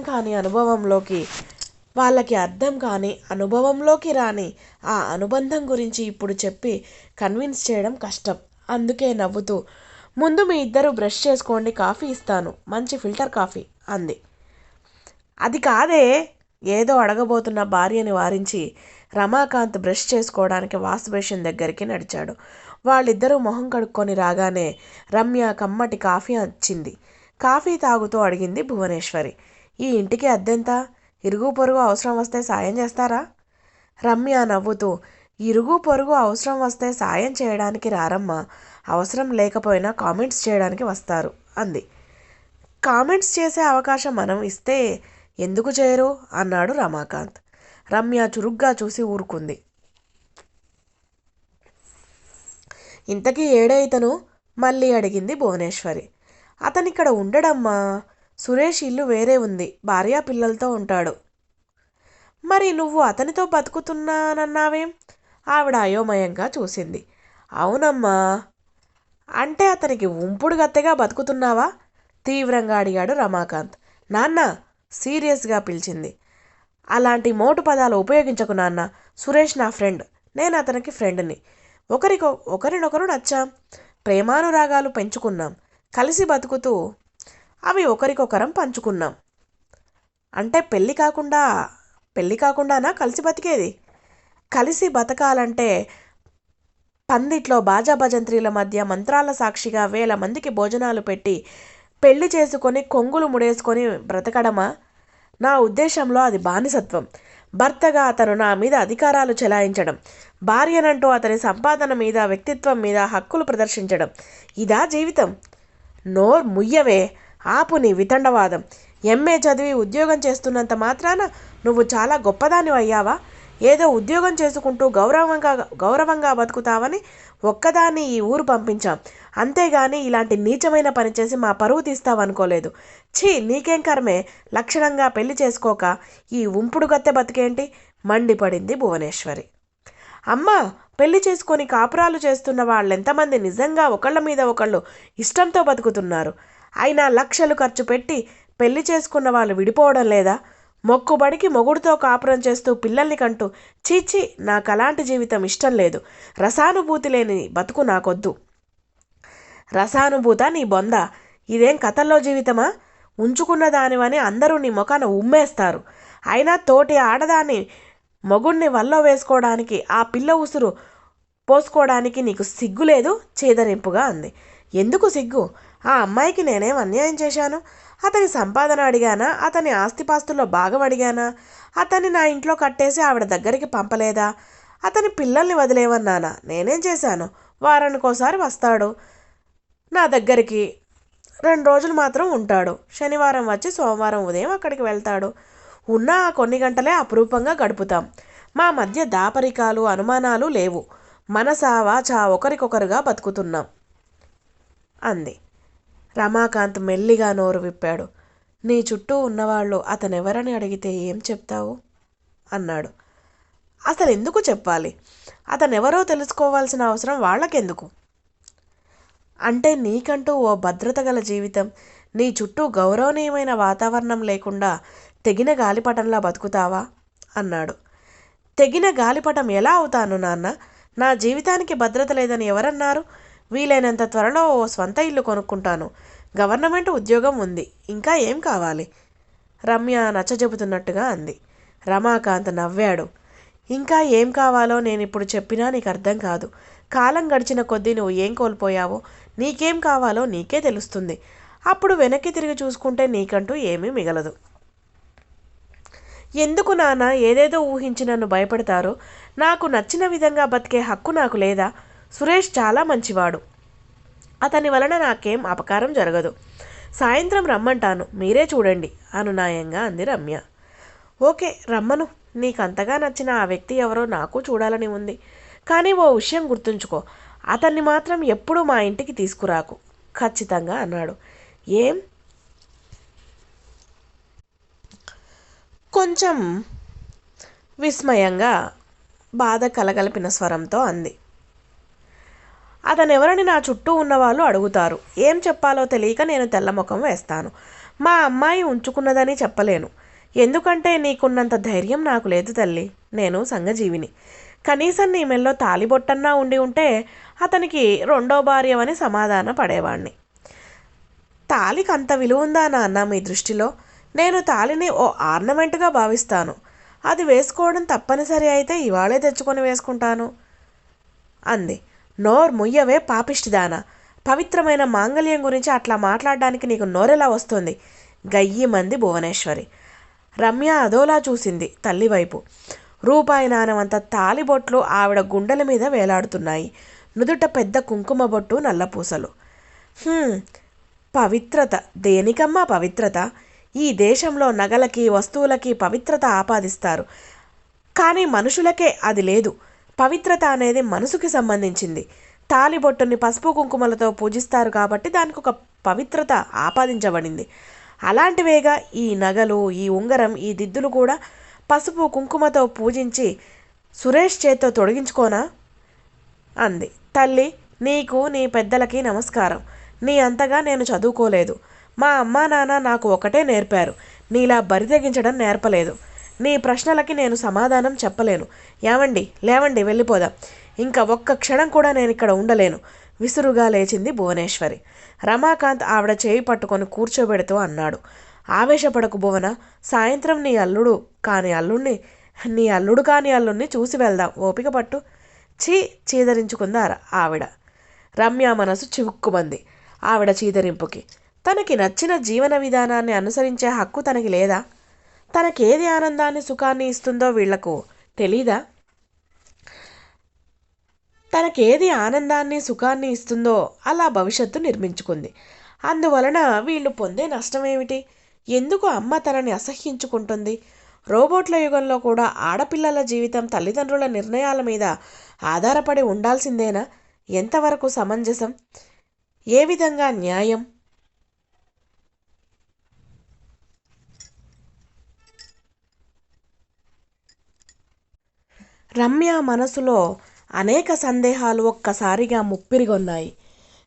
కాని అనుభవంలోకి రాని ఆ అనుబంధం గురించి ఇప్పుడు చెప్పి కన్విన్స్ చేయడం కష్టం. అందుకే నవ్వుతూ, ముందు మీ ఇద్దరు బ్రష్ చేసుకోండి, కాఫీ ఇస్తాను, మంచి ఫిల్టర్ కాఫీ అంది. అది కాదే, ఏదో అడగబోతున్న భార్యని వారించి రమాకాంత్ బ్రష్ చేసుకోవడానికి వాష్ బేసిన్ దగ్గరికి నడిచాడు. వాళ్ళిద్దరూ మొహం కడుక్కొని రాగానే రమ్య కమ్మటి కాఫీ వచ్చింది. కాఫీ తాగుతూ అడిగింది భువనేశ్వరి. ఈ ఇంటికి అద్దెంత? ఇరుగు పొరుగు అవసరం వస్తే సాయం చేస్తారా? రమ్య నవ్వుతూ, ఇరుగు పొరుగు అవసరం వస్తే సాయం చేయడానికి రారమ్మా, అవసరం లేకపోయినా కామెంట్స్ చేయడానికి వస్తారు అంది. కామెంట్స్ చేసే అవకాశం మనం ఇస్తే ఎందుకు చేయరు అన్నాడు రమాకాంత్. రమ్య చురుగ్గా చూసి ఊరుకుంది. ఇంతకీ ఏడే ఇతను మళ్ళీ అడిగింది భువనేశ్వరి. అతనిక్కడ ఉండడమ్మా, సురేష్ ఇల్లు వేరే ఉంది, భార్యా పిల్లలతో ఉంటాడు. మరి నువ్వు అతనితో బతుకుతున్నానన్నావేం? ఆవిడ అయోమయంగా చూసింది. అవునమ్మా. అంటే అతనికి ఉంపుడు గత్తెగా బతుకుతున్నావా? తీవ్రంగా అడిగాడు రమాకాంత్. నాన్న సీరియస్గా పిలిచింది. అలాంటి మోటు పదాలు ఉపయోగించకు నాన్న. సురేష్ నా ఫ్రెండ్, నేను అతనికి ఫ్రెండ్ని. ఒకరినొకరు నచ్చాం, ప్రేమానురాగాలు పెంచుకున్నాం, కలిసి బతుకుతూ అవి ఒకరికొకరం పంచుకున్నాం. అంటే పెళ్ళి కాకుండా పెళ్ళి కాకుండానా కలిసి బతికేది? కలిసి బతకాలంటే పందిట్లో బాజా భజంత్రీల మధ్య మంత్రాల సాక్షిగా వేల మందికి భోజనాలు పెట్టి పెళ్లి చేసుకొని కొంగులు ముడేసుకొని బ్రతకడమా? నా ఉద్దేశంలో అది బానిసత్వం. భర్తగా అతను నా మీద అధికారాలు చెలాయించడం, భార్యనంటూ అతని సంపాదన మీద వ్యక్తిత్వం మీద హక్కులు ప్రదర్శించడం, ఇదా జీవితం? నోర్ ముయ్యవే, ఆపు నీ వితండవాదం. ఎంఏ చదివి ఉద్యోగం చేస్తున్నంత మాత్రాన నువ్వు చాలా గొప్పదాని అయ్యావా? ఏదో ఉద్యోగం చేసుకుంటూ గౌరవంగా బతుకుతావని ఒక్కదాన్ని ఈ ఊరు పంపించాం, అంతేగాని ఇలాంటి నీచమైన పని చేసి మా పరువు తీస్తావనుకోలేదు. ఛీ, నీకేం కర్మే, లక్షణంగా పెళ్లి చేసుకోక ఈ ఉంపుడు గత్తె బతికేంటి? మండిపడింది భువనేశ్వరి. అమ్మా, పెళ్లి చేసుకొని కాపురాలు చేస్తున్న వాళ్ళెంతమంది నిజంగా ఒకళ్ళ మీద ఒకళ్ళు ఇష్టంతో బతుకుతున్నారు? అయినా లక్షలు ఖర్చు పెట్టి పెళ్లి చేసుకున్న వాళ్ళు విడిపోవడం లేదా? మొక్కుబడికి మొగుడుతో కాపురం చేస్తూ పిల్లల్ని కంటూ చీచి, నాకు అలాంటి జీవితం ఇష్టం లేదు. రసానుభూతి లేని బతుకు నాకొద్దు. రసానుభూత నీ బొంద, ఇదేం కథల్లో జీవితమా? ఉంచుకున్న దానివని అందరూ నీ ముఖాన ఉమ్మేస్తారు. అయినా తోటి ఆడదాన్ని మొగుణ్ణి వల్లో వేసుకోవడానికి, ఆ పిల్ల ఉసురు పోసుకోవడానికి నీకు సిగ్గు లేదు? చేదరింపుగా అంది. ఎందుకు సిగ్గు? ఆ అమ్మాయికి నేనేం అన్యాయం చేశాను? అతని సంపాదన అడిగానా? అతని ఆస్తిపాస్తుల్లో భాగం అడిగానా? అతన్ని నా ఇంట్లో కట్టేసి ఆవిడ దగ్గరికి పంపలేదా? అతని పిల్లల్ని వదిలేవన్నానా? నేనేం చేశాను? వారానికోసారి వస్తాడు నా దగ్గరికి, 2 రోజులు మాత్రం ఉంటాడు. శనివారం వచ్చి సోమవారం ఉదయం అక్కడికి వెళ్తాడు. ఉన్న ఆ కొన్ని గంటలే అపురూపంగా గడుపుతాం. మా మధ్య దాపరికాలు అనుమానాలు లేవు. మనసా వాచా ఒకరికొకరుగా బతుకుతున్నాం అంది. రమాకాంత్ మెల్లిగా నోరు విప్పాడు. నీ చుట్టూ ఉన్నవాళ్ళు అతనెవరని అడిగితే ఏం చెప్తావు అన్నాడు. అసలు ఎందుకు చెప్పాలి? అతనెవరో తెలుసుకోవాల్సిన అవసరం వాళ్ళకెందుకు? అంటే నీకంటూ ఓ భద్రత గల జీవితం, నీ చుట్టూ గౌరవనీయమైన వాతావరణం లేకుండా తెగిన గాలిపటంలా బతుకుతావా అన్నాడు. తెగిన గాలిపటం ఎలా అవుతాను నాన్న? నా జీవితానికి భద్రత లేదని ఎవరన్నారు? వీలైనంత త్వరలో ఓ స్వంత ఇల్లు కొనుక్కుంటాను. గవర్నమెంట్ ఉద్యోగం ఉంది. ఇంకా ఏం కావాలి? రమ్య నచ్చజెబుతున్నట్టుగా అంది. రమాకాంత్ నవ్వాడు. ఇంకా ఏం కావాలో నేనిప్పుడు చెప్పినా నీకు అర్థం కాదు. కాలం గడిచిన కొద్దీ నువ్వు ఏం కోల్పోయావో, నీకేం కావాలో నీకే తెలుస్తుంది. అప్పుడు వెనక్కి తిరిగి చూసుకుంటే నీకంటూ ఏమీ మిగలదు. ఎందుకు నాన్న ఏదేదో ఊహించి నన్ను భయపడతారు? నాకు నచ్చిన విధంగా బతికే హక్కు నాకు లేదా? సురేష్ చాలా మంచివాడు. అతని వలన నాకేం అపకారం జరగదు. సాయంత్రం రమ్మంటాను, మీరే చూడండి అనునాయంగా అంది రమ్య. ఓకే, రమ్మను. నీకంతగా నచ్చిన ఆ వ్యక్తి ఎవరో నాకు చూడాలని ఉంది. కానీ ఓ విషయం గుర్తుంచుకో, అతన్ని మాత్రం ఎప్పుడూ మా ఇంటికి తీసుకురాకు ఖచ్చితంగా అన్నాడు. ఏం? కొంచెం విస్మయంగా బాధ కలగలిపిన స్వరంతో అంది. అతనెవరని నా చుట్టూ ఉన్నవాళ్ళు అడుగుతారు. ఏం చెప్పాలో తెలియక నేను తెల్లముఖం వేస్తాను. మా అమ్మాయి ఉంచుకున్నదని చెప్పలేను. ఎందుకంటే నీకున్నంత ధైర్యం నాకు లేదు తల్లి. నేను సంఘజీవిని. కనీసం నీ మెల్లో తాలిబొట్టన్నా ఉండి ఉంటే అతనికి 2వ భార్యవని సమాధాన పడేవాణ్ణి. తాలికి అంత విలువ ఉందా నాన్న మీ దృష్టిలో? నేను తాలిని ఓ ఆర్నమెంట్గా భావిస్తాను. అది వేసుకోవడం తప్పనిసరి అయితే ఇవాళే తెచ్చుకొని వేసుకుంటాను అంది. నోర్ ముయ్యవే పాపిష్టిదానా. పవిత్రమైన మాంగళ్యం గురించి అట్లా మాట్లాడడానికి నీకు నోరెలా వస్తుంది? గయ్యిమంది భువనేశ్వరి. రమ్య అదోలా చూసింది తల్లివైపు. రూపాయి నాణమంత తాలిబొట్లు ఆవిడ గుండెల మీద వేలాడుతున్నాయి. నుదుట పెద్ద కుంకుమ బొట్టు, నల్లపూసలు. పవిత్రత దేనికమ్మా పవిత్రత? ఈ దేశంలో నగలకి వస్తువులకి పవిత్రత ఆపాదిస్తారు, కానీ మనుషులకే అది లేదు. పవిత్రత అనేది మనసుకి సంబంధించింది. తాలిబొట్టుని పసుపు కుంకుమలతో పూజిస్తారు కాబట్టి దానికి ఒక పవిత్రత ఆపాదించబడింది. అలాంటివేగా ఈ నగలు, ఈ ఉంగరం, ఈ దిద్దులు కూడా పసుపు కుంకుమతో పూజించి సురేష్ చేత్తో తొడిగించుకోనా అంది. తల్లి, నీకు నీ పెద్దలకి నమస్కారం. నీ అంతగా నేను చదువుకోలేదు. మా అమ్మా నాన్న నాకు ఒకటే నేర్పారు, నీలా బరితెగించడం నేర్పలేదు. నీ ప్రశ్నలకి నేను సమాధానం చెప్పలేను. ఏమండి, లేవండి, వెళ్ళిపోదాం. ఇంకా ఒక్క క్షణం కూడా నేను ఇక్కడ ఉండలేను విసురుగా లేచింది భువనేశ్వరి. రమాకాంత్ ఆవిడ చేయి పట్టుకొని కూర్చోబెడుతూ అన్నాడు. ఆవేశపడకు భువన, సాయంత్రం నీ అల్లుడు కాని అల్లుణ్ణి చూసి వెళ్దాం, ఓపిక పట్టు. ఛీ, చీదరించుకుందారు ఆవిడ. రమ్య మనసు చివుక్కుమంది ఆవిడ చీదరింపుకి. తనకి నచ్చిన జీవన విధానాన్ని అనుసరించే హక్కు తనకి లేదా? తనకేది ఆనందాన్ని సుఖాన్ని ఇస్తుందో వీళ్లకు తెలీదా? తనకేది ఆనందాన్ని సుఖాన్ని ఇస్తుందో అలా భవిష్యత్తు నిర్మించుకుంది. అందువలన వీళ్ళు పొందే నష్టమేమిటి? ఎందుకు అమ్మ తనని అసహ్యించుకుంటుంది? రోబోట్ల యుగంలో కూడా ఆడపిల్లల జీవితం తల్లిదండ్రుల నిర్ణయాల మీద ఆధారపడి ఉండాల్సిందేనా? ఎంతవరకు సమంజసం? ఏ విధంగా న్యాయం? రమ్య మనసులో అనేక సందేహాలు ఒక్కసారిగా ముప్పిరిగొన్నాయి.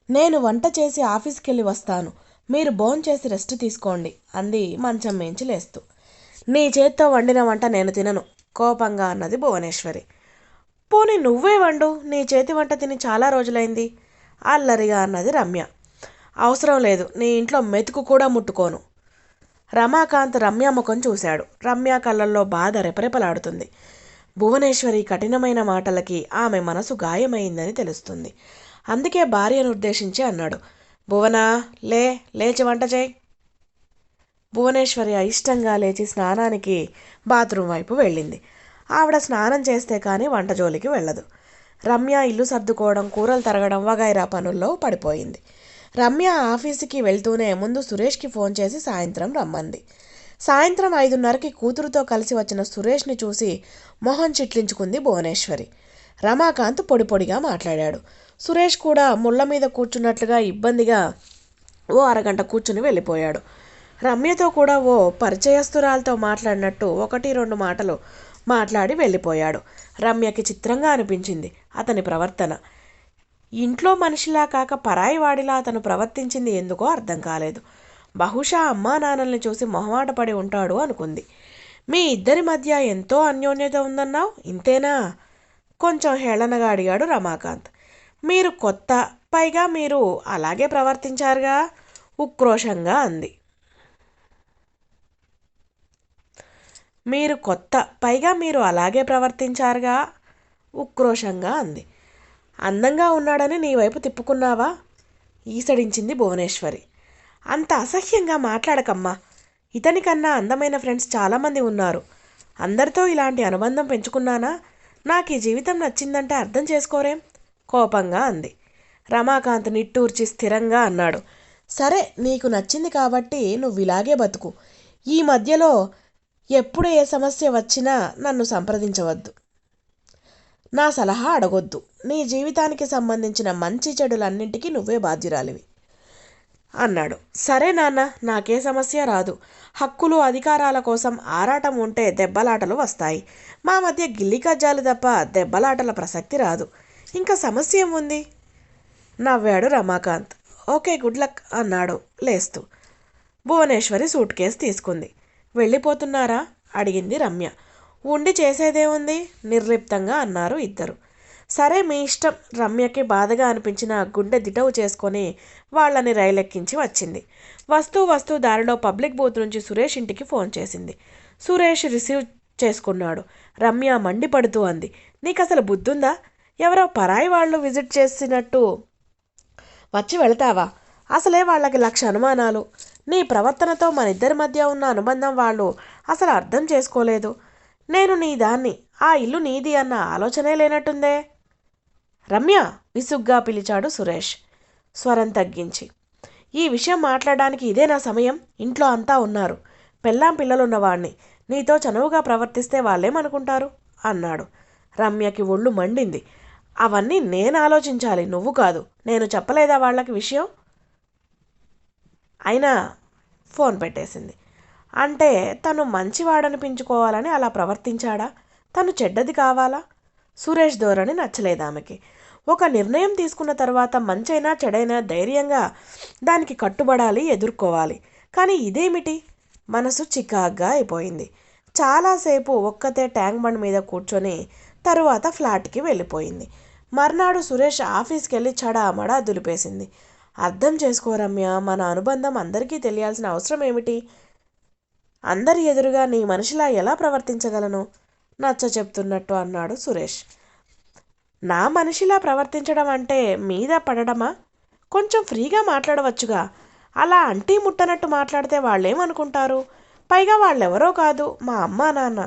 నేను వంట చేసి ఆఫీస్కి వెళ్ళి వస్తాను, మీరు భోంచేసి రెస్ట్ తీసుకోండి అంది మంచం మేంచి లేస్తూ. నీ చేత్తో వండిన వంట నేను తినను, కోపంగా అన్నది భువనేశ్వరి. పోనీ నువ్వే వండు, నీ చేతి వంట తిని చాలా రోజులైంది అల్లరిగా అన్నది రమ్య. అవసరం లేదు, నీ ఇంట్లో మెతుకు కూడా ముట్టుకోను. రమాకాంత్ రమ్య ముఖం చూశాడు. రమ్య కళ్ళల్లో బాధ రెపరెపలాడుతుంది. భువనేశ్వరి కఠినమైన మాటలకి ఆమె మనసు గాయమైందని తెలుస్తుంది. అందుకే భార్యను ఉద్దేశించి అన్నాడు, భువనా, లేచి వంట చేయి. భువనేశ్వరి అయిష్టంగా లేచి స్నానానికి బాత్రూం వైపు వెళ్ళింది. ఆవిడ స్నానం చేస్తే కానీ వంట జోలికి వెళ్ళదు. రమ్య ఇల్లు సర్దుకోవడం, కూరలు తరగడం వగైరా పనుల్లో పడిపోయింది. రమ్య ఆఫీసుకి వెళ్తూనే ముందు సురేష్కి ఫోన్ చేసి సాయంత్రం రమ్మంది. సాయంత్రం 5:30కి కూతురుతో కలిసి వచ్చిన సురేష్ని చూసి మొహం చిట్లించుకుంది భువనేశ్వరి. రమాకాంత్ పొడి పొడిగా మాట్లాడాడు. సురేష్ కూడా ముళ్ళ మీద కూర్చున్నట్లుగా ఇబ్బందిగా ఓ అరగంట కూర్చుని వెళ్ళిపోయాడు. రమ్యతో కూడా ఓ పరిచయస్తురాలతో మాట్లాడినట్టు 1-2 మాటలు మాట్లాడి వెళ్ళిపోయాడు. రమ్యకి చిత్రంగా అనిపించింది అతని ప్రవర్తన. ఇంట్లో మనిషిలా కాక పరాయి వాడిలా అతను ప్రవర్తించింది ఎందుకో అర్థం కాలేదు. బహుశా అమ్మా నాన్నల్ని చూసి మొహమాట పడి ఉంటాడు అనుకుంది. మీ ఇద్దరి మధ్య ఎంతో అన్యోన్యత ఉందన్నావు, ఇంతేనా? కొంచెం హేళనగా అడిగాడు రమాకాంత్. మీరు కొత్త, పైగా మీరు అలాగే ప్రవర్తించారుగా, ఉక్రోషంగా అంది. మీరు అలాగే ప్రవర్తించారుగా ఉక్రోషంగా అంది. అందంగా ఉన్నాడని నీ వైపు తిప్పుకున్నావా? ఈసడించింది భువనేశ్వరి. అంత అసహ్యంగా మాట్లాడకమ్మా. ఇతనికన్నా అందమైన ఫ్రెండ్స్ చాలామంది ఉన్నారు. అందరితో ఇలాంటి అనుబంధం పెంచుకున్నానా? నాకు ఈ జీవితం నచ్చిందంటే అర్థం చేసుకోరేం? కోపంగా అంది. రమాకాంత్ నిట్టూర్చి స్థిరంగా అన్నాడు, సరే, నీకు నచ్చింది కాబట్టి నువ్వు ఇలాగే బతుకు. ఈ మధ్యలో ఎప్పుడు ఏ సమస్య వచ్చినా నన్ను సంప్రదించవద్దు, నా సలహా అడగొద్దు. నీ జీవితానికి సంబంధించిన మంచి చెడులన్నింటికీ నువ్వే బాధ్యురాలివి అన్నాడు. సరే నాన్న, నాకే సమస్య రాదు. హక్కులు అధికారాల కోసం ఆరాటం ఉంటే దెబ్బలాటలు వస్తాయి. మా మధ్య గిల్లి కజ్జాలు తప్ప దెబ్బలాటల ప్రసక్తి రాదు. ఇంకా సమస్య ఏముంది? నవ్వాడు రమాకాంత్. ఓకే, గుడ్ లక్ అన్నాడు లేస్తూ. భువనేశ్వరి సూట్ కేసు తీసుకుంది. వెళ్ళిపోతున్నారా అడిగింది రమ్య. ఉండి చేసేదేముంది, నిర్లిప్తంగా అన్నారు ఇద్దరు. సరే, మీ ఇష్టం. రమ్యకి బాధగా అనిపించిన గుండె దిటవు చేసుకొని వాళ్ళని రైలెక్కించి వచ్చింది. వస్తూ దారిలో పబ్లిక్ బూత్ నుంచి సురేష్ ఇంటికి ఫోన్ చేసింది. సురేష్ రిసీవ్ చేసుకున్నాడు. రమ్య మండిపడుతూ అంది, నీకు అసలు బుద్ధుందా? ఎవరో పరాయి వాళ్ళు విజిట్ చేసినట్టు వచ్చి వెళతావా? అసలే వాళ్ళకి 1,00,000 అనుమానాలు. నీ ప్రవర్తనతో మన ఇద్దరి మధ్య ఉన్న అనుబంధం వాళ్ళు అసలు అర్థం చేసుకోలేదు. నేను నీ దాన్ని, ఆ ఇల్లు నీది అన్న ఆలోచనే లేనట్టుందే. రమ్య, విసుగ్గా పిలిచాడు సురేష్ స్వరం తగ్గించి. ఈ విషయం మాట్లాడడానికి ఇదే నా సమయం. ఇంట్లో అంతా ఉన్నారు. పెళ్ళాం పిల్లలున్నవాణ్ణి. నీతో చనువుగా ప్రవర్తిస్తే వాళ్ళేమనుకుంటారు అన్నాడు. రమ్యకి ఒళ్ళు మండింది. అవన్నీ నేను ఆలోచించాలి, నువ్వు కాదు. నేను చెప్పలేదా వాళ్ళకి విషయం? అయినా ఫోన్ పెట్టేసింది. అంటే తను మంచివాడనిపించుకోవాలని అలా ప్రవర్తించాడా? తను చెడ్డది కావాలా? సురేష్ ధోరణి నచ్చలేదు ఆమెకి. ఒక నిర్ణయం తీసుకున్న తర్వాత మంచైనా చెడైనా ధైర్యంగా దానికి కట్టుబడాలి, ఎదుర్కోవాలి. కానీ ఇదేమిటి? మనసు చికాగ్గా అయిపోయింది. చాలాసేపు ఒక్కతే ట్యాంక్ బండ్ మీద కూర్చొని తరువాత ఫ్లాట్కి వెళ్ళిపోయింది. మర్నాడు సురేష్ ఆఫీస్కి వెళ్ళి చడామడా దులిపేసింది. అర్థం చేసుకో రమ్య, మన అనుబంధం అందరికీ తెలియాల్సిన అవసరం ఏమిటి? అందరి ఎదురుగా నీ మనిషిలా ఎలా ప్రవర్తించగలను? నచ్చ చెప్తున్నట్టు అన్నాడు సురేష్. నా మనిషిలా ప్రవర్తించడం అంటే మీద పడడమా? కొంచెం ఫ్రీగా మాట్లాడవచ్చుగా. అలా అంటీ ముట్టనట్టు మాట్లాడితే వాళ్ళేమనుకుంటారు? పైగా వాళ్ళెవరో కాదు, మా అమ్మా నాన్న.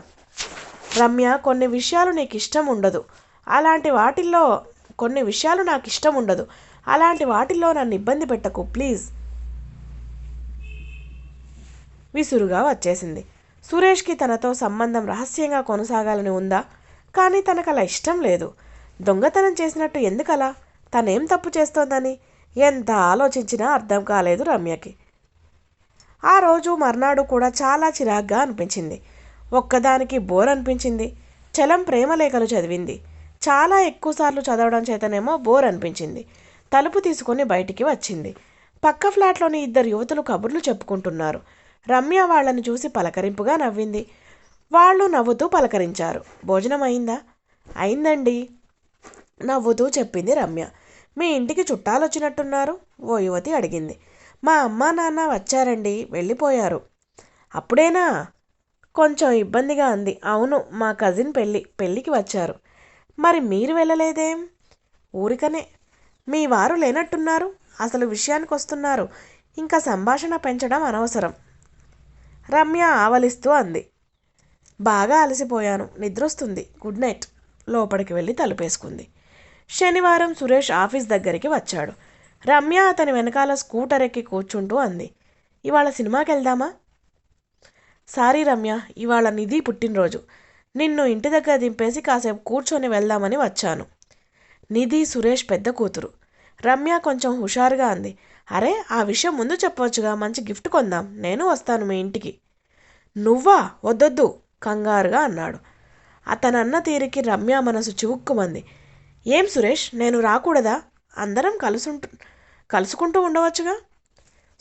రమ్య, కొన్ని విషయాలు నీకు ఇష్టం ఉండదు, అలాంటి వాటిల్లో కొన్ని విషయాలు నాకు ఇష్టం ఉండదు. అలాంటి వాటిల్లో నన్ను ఇబ్బంది పెట్టకు ప్లీజ్. విసురుగా వచ్చేసింది. సురేష్కి తనతో సంబంధం రహస్యంగా కొనసాగాలని ఉందా? కానీ తనకు అలా ఇష్టం లేదు. దొంగతనం చేసినట్టు ఎందుకలా? తనేం తప్పు చేస్తోందని ఎంత ఆలోచించినా అర్థం కాలేదు రమ్యకి. ఆ రోజు మర్నాడు కూడా చాలా చిరాగ్గా అనిపించింది. ఒక్కదానికి బోర్ అనిపించింది. చలం ప్రేమలేఖలు చదివింది. చాలా ఎక్కువసార్లు చదవడం చేతనేమో బోర్ అనిపించింది. తలుపు తీసుకొని బయటికి వచ్చింది. పక్క ఫ్లాట్లోని ఇద్దరు యువతులు కబుర్లు చెప్పుకుంటున్నారు. రమ్య వాళ్ళని చూసి పలకరింపుగా నవ్వింది. వాళ్ళు నవ్వుతూ పలకరించారు. భోజనం అయిందా? అయిందండి, నవ్వుతూ చెప్పింది రమ్య. మీ ఇంటికి చుట్టాలు వచ్చినట్టున్నారు? ఓ యువతి అడిగింది. మా అమ్మా నాన్న వచ్చారండి, వెళ్ళిపోయారు. అప్పుడేనా? కొంచెం ఇబ్బందిగా అంది. అవును, మా కజిన్ పెళ్ళికి వచ్చారు. మరి మీరు వెళ్ళలేదేం? ఊరికనే. మీ వారు లేనట్టున్నారు. అసలు విషయానికి వస్తున్నారు. ఇంకా సంభాషణ పెంచడం అనవసరం, రమ్య ఆవలిస్తూ అంది. బాగా అలసిపోయాను, నిద్రొస్తుంది, గుడ్ నైట్. లోపలికి వెళ్ళి తలుపేసుకుంది. శనివారం సురేష్ ఆఫీస్ దగ్గరికి వచ్చాడు. రమ్య అతని వెనకాల స్కూటర్ ఎక్కి కూర్చుంటూ అంది. ఇవాళ సినిమాకి వెళ్దామా? సారీ రమ్య, ఇవాళ నిధి పుట్టినరోజు. నిన్ను ఇంటి దగ్గర దింపేసి కాసేపు కూర్చొని వెళ్దామని వచ్చాను. నిధి సురేష్ పెద్ద కూతురు. రమ్య కొంచెం హుషారుగా అంది. అరే, ఆ విషయం ముందు చెప్పవచ్చుగా, మంచి గిఫ్ట్ కొందాం, నేను వస్తాను మీ ఇంటికి. నువ్వా? వద్దొద్దు, కంగారుగా అన్నాడు. అతనన్న తీరికి రమ్య మనసు చివుక్కుమంది. ఏం సురేష్, నేను రాకూడదా? అందరం కలుసుకుంటూ ఉండవచ్చుగా.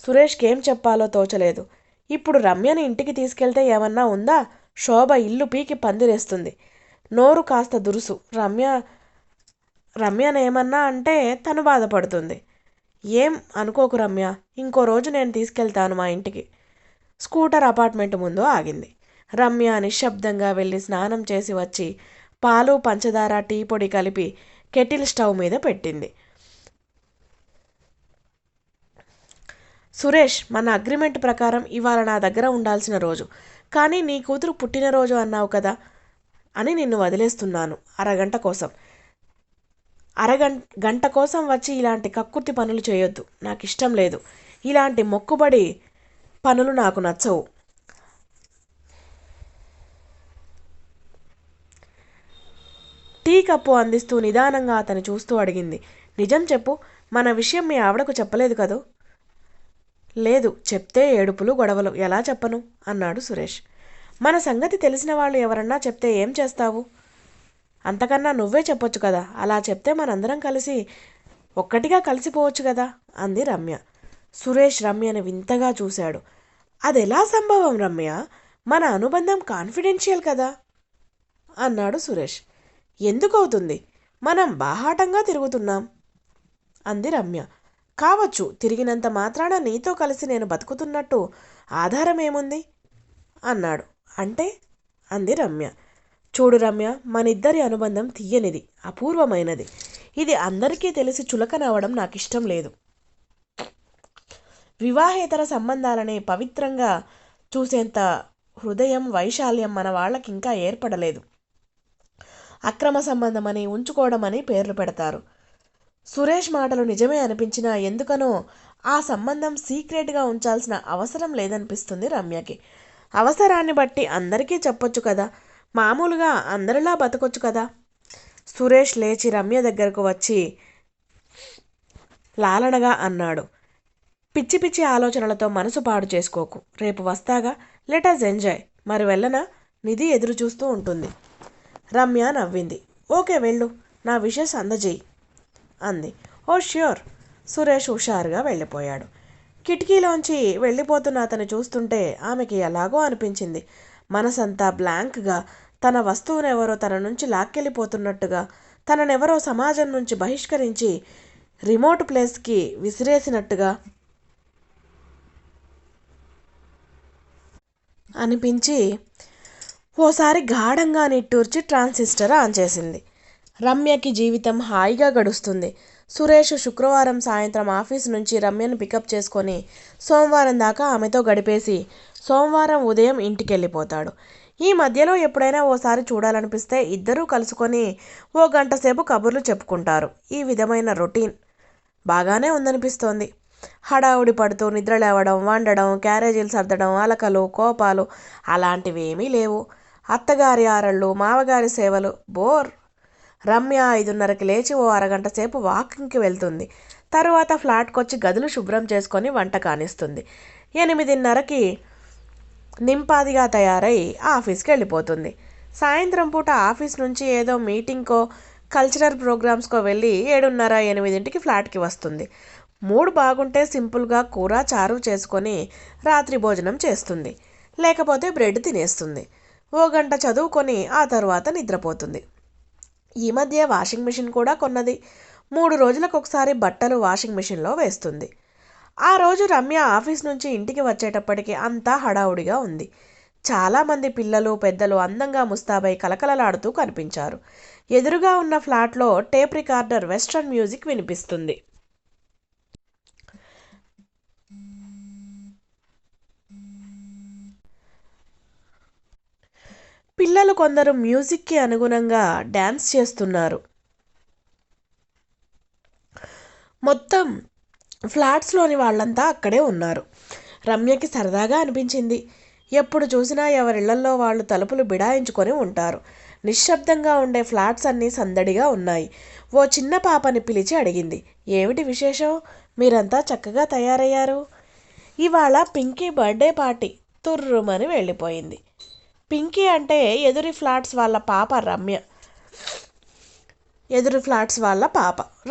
సురేష్కి ఏం చెప్పాలో తోచలేదు. ఇప్పుడు రమ్యని ఇంటికి తీసుకెళ్తే ఏమన్నా ఉందా? శోభ ఇల్లు పీకి పందిరేస్తుంది. నోరు కాస్త దురుసు. రమ్యనేమన్నా అంటే తను బాధపడుతుంది. ఏం అనుకోకు రమ్య, ఇంకో రోజు నేను తీసుకెళ్తాను మా ఇంటికి. స్కూటర్ అపార్ట్మెంట్ ముందు ఆగింది. రమ్య నిశ్శబ్దంగా వెళ్ళి స్నానం చేసి వచ్చి పాలు, పంచదార, టీ పొడి కలిపి కెటిల్ స్టవ్ మీద పెట్టింది. సురేష్, మన అగ్రిమెంట్ ప్రకారం ఇవాళ నా దగ్గర ఉండాల్సిన రోజు, కానీ నీ కూతురు పుట్టినరోజు అన్నావు కదా అని నిన్ను వదిలేస్తున్నాను గంట కోసం వచ్చి ఇలాంటి కక్కుర్తి పనులు చేయొద్దు, నాకు ఇష్టం లేదు. ఇలాంటి మొక్కుబడి పనులు నాకు నచ్చవు. టీ కప్పు అందిస్తూ నిదానంగా అతను చూస్తూ అడిగింది. నిజం చెప్పు, మన విషయం మీ ఆవిడకు చెప్పలేదు కదూ? లేదు, చెప్తే ఏడుపులు గొడవలు, ఎలా చెప్పను అన్నాడు సురేష్. మన సంగతి తెలిసిన వాళ్ళు ఎవరన్నా చెప్తే ఏం చేస్తావు? అంతకన్నా నువ్వే చెప్పొచ్చు కదా. అలా చెప్తే మనందరం కలిసి ఒక్కటిగా కలిసిపోవచ్చు కదా అంది రమ్య. సురేష్ రమ్యని వింతగా చూశాడు. అదెలా సంభవం రమ్య? మన అనుబంధం కాన్ఫిడెన్షియల్ కదా అన్నాడు సురేష్. ఎందుకవుతుంది? మనం బాహాటంగా తిరుగుతున్నాం అంది రమ్య. కావచ్చు, తిరిగినంత మాత్రాన నీతో కలిసి నేను బతుకుతున్నట్టు ఆధారం ఏముంది అన్నాడు. అంటే అంది రమ్య. చూడు రమ్య, మనిద్దరి అనుబంధం తీయనిది, అపూర్వమైనది. ఇది అందరికీ తెలిసి చులకనవడం నాకు ఇష్టం లేదు. వివాహేతర సంబంధాలని పవిత్రంగా చూసేంత హృదయం, వైశాల్యం మన వాళ్ళకి ఇంకా ఏర్పడలేదు. అక్రమ సంబంధమని, ఉంచుకోవడమని పేర్లు పెడతారు. సురేష్ మాటలు నిజమే అనిపించినా ఎందుకనో ఆ సంబంధం సీక్రెట్గా ఉంచాల్సిన అవసరం లేదనిపిస్తుంది రమ్యకి. అవసరాన్ని బట్టి అందరికీ చెప్పొచ్చు కదా, మామూలుగా అందరిలా బతకొచ్చు కదా. సురేష్ లేచి రమ్య దగ్గరకు వచ్చి లాలనగా అన్నాడు. పిచ్చి పిచ్చి ఆలోచనలతో మనసు పాడు చేసుకోకు, రేపు వస్తాగా, లెట్ అస్ ఎంజాయ్. మరి వెళ్ళనా? నిధి ఎదురు చూస్తూ ఉంటుంది. రమ్య నవ్వింది. ఓకే వెళ్ళు, నా విషెస్ అందజేయి అంది. ఓ ష్యూర్. సురేష్ హుషారుగా వెళ్ళిపోయాడు. కిటికీలోంచి వెళ్ళిపోతున్న అతను చూస్తుంటే ఆమెకి ఎలాగో అనిపించింది. మనసంతా బ్లాంక్గా, తన వస్తువునెవరో తన నుంచి లాక్కెళ్ళిపోతున్నట్టుగా, తననెవరో సమాజం నుంచి బహిష్కరించి రిమోట్ ప్లేస్కి విసిరేసినట్టుగా అనిపించి ఓసారి గాఢంగా నిట్టూర్చి ట్రాన్సిస్టర్ ఆన్ చేసింది. రమ్యకి జీవితం హాయిగా గడుస్తుంది. సురేష్ శుక్రవారం సాయంత్రం ఆఫీస్ నుంచి రమ్యను పికప్ చేసుకొని సోమవారం దాకా ఆమెతో గడిపేసి సోమవారం ఉదయం ఇంటికెళ్ళిపోతాడు. ఈ మధ్యలో ఎప్పుడైనా ఓసారి చూడాలనిపిస్తే ఇద్దరూ కలుసుకొని ఓ గంట సేపు కబుర్లు చెప్పుకుంటారు. ఈ విధమైన రొటీన్ బాగానే ఉందనిపిస్తోంది. హడావుడి పడుతూ నిద్ర లేవడం, వండడం, క్యారేజీలు సర్దడం, అలకలు, కోపాలు అలాంటివి ఏమీ లేవు. అత్తగారి ఆరళ్ళు, మామగారి సేవలు బోర్. రమ్య 5:30కి లేచి ఓ అరగంట సేపు వాకింగ్కి వెళ్తుంది. తరువాత ఫ్లాట్కొచ్చి గదులు శుభ్రం చేసుకొని వంట కానిస్తుంది. 8:30కి నింపాదిగా తయారై ఆఫీస్కి వెళ్ళిపోతుంది. సాయంత్రం పూట ఆఫీస్ నుంచి ఏదో మీటింగ్కో కల్చరల్ ప్రోగ్రామ్స్కో వెళ్ళి 7:30, 8కి ఫ్లాట్కి వస్తుంది. మూడ్ బాగుంటే సింపుల్గా కూర చారు చేసుకొని రాత్రి భోజనం చేస్తుంది. లేకపోతే బ్రెడ్ తినేస్తుంది. ఓ గంట చదువుకొని ఆ తరువాత నిద్రపోతుంది. ఈ మధ్య వాషింగ్ మిషన్ కూడా కొన్నది. 3 రోజులకు ఒకసారి బట్టలు వాషింగ్ మిషన్లో వేస్తుంది. ఆ రోజు రమ్య ఆఫీస్ నుంచి ఇంటికి వచ్చేటప్పటికి అంతా హడావుడిగా ఉంది. చాలామంది పిల్లలు, పెద్దలు అందంగా ముస్తాబై కలకలలాడుతూ కనిపించారు. ఎదురుగా ఉన్న ఫ్లాట్లో టేప్ రికార్డర్ వెస్ట్రన్ మ్యూజిక్ వినిపిస్తుంది. పిల్లలు కొందరు మ్యూజిక్కి అనుగుణంగా డ్యాన్స్ చేస్తున్నారు. మొత్తం ఫ్లాట్స్లోని వాళ్ళంతా అక్కడే ఉన్నారు. రమ్యకి సరదాగా అనిపించింది. ఎప్పుడు చూసినా ఎవరిళ్లల్లో వాళ్ళు తలుపులు బిడాయించుకొని ఉంటారు. నిశ్శబ్దంగా ఉండే ఫ్లాట్స్ అన్నీ సందడిగా ఉన్నాయి. ఓ చిన్న పాపని పిలిచి అడిగింది, ఏమిటి విశేషం? మీరంతా చక్కగా తయారయ్యారు. ఇవాళ పింకీ బర్త్డే పార్టీ. తుర్రుమని వెళ్ళిపోయింది. పింకీ అంటే ఎదురు ఫ్లాట్స్ వాళ్ళ పాప.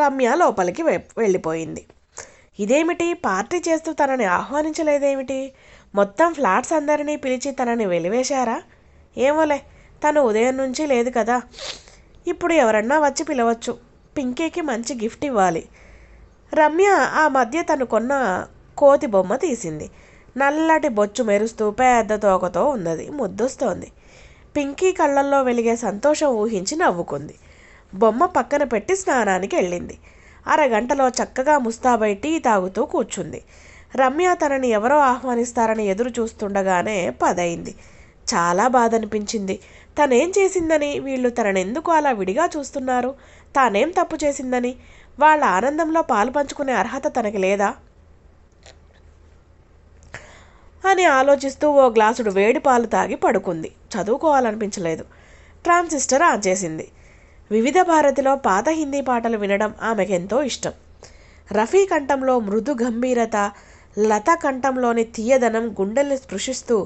రమ్య లోపలికి వెళ్ళిపోయింది. ఇదేమిటి, పార్టీ చేస్తూ తనని ఆహ్వానించలేదేమిటి? మొత్తం ఫ్లాట్స్ అందరినీ పిలిచి తనని వెలివేశారా? ఏమోలే, తను ఉదయం నుంచి లేదు కదా. ఇప్పుడు ఎవరన్నా వచ్చి పిలవచ్చు. పింకీకి మంచి గిఫ్ట్ ఇవ్వాలి. రమ్య ఆ మధ్య తను కొన్న కోతి బొమ్మ తీసింది. నల్లటి బొచ్చు మెరుస్తూ పెద్ద తోకతో ఉన్నది. ముద్దొస్తోంది. పింకీ కళ్ళల్లో వెలిగే సంతోషం ఊహించి నవ్వుకుంది. బొమ్మ పక్కన పెట్టి స్నానానికి వెళ్ళింది. అరగంటలో చక్కగా ముస్తాబై టీ తాగుతూ కూర్చుంది. రమ్య తనని ఎవరో ఆహ్వానిస్తారని ఎదురు చూస్తుండగానే 10 అయింది. చాలా బాధ అనిపించింది. తనేం చేసిందని, వీళ్ళు తననెందుకు అలా విడిగా చూస్తున్నారు? తానేం తప్పు చేసిందని? వాళ్ళ ఆనందంలో పాలు పంచుకునే అర్హత తనకి లేదా అని ఆలోచిస్తూ ఓ గ్లాసుడు వేడి పాలు తాగి పడుకుంది. చదువుకోవాలనిపించలేదు. ట్రాన్సిస్టర్ ఆన్ చేసింది. వివిధ భారతిలో పాత హిందీ పాటలు వినడం ఆమెకెంతో ఇష్టం. రఫీ కంఠంలో మృదు గంభీరత, లత కంఠంలోని తీయదనం గుండెల్ని స్పృశిస్తూ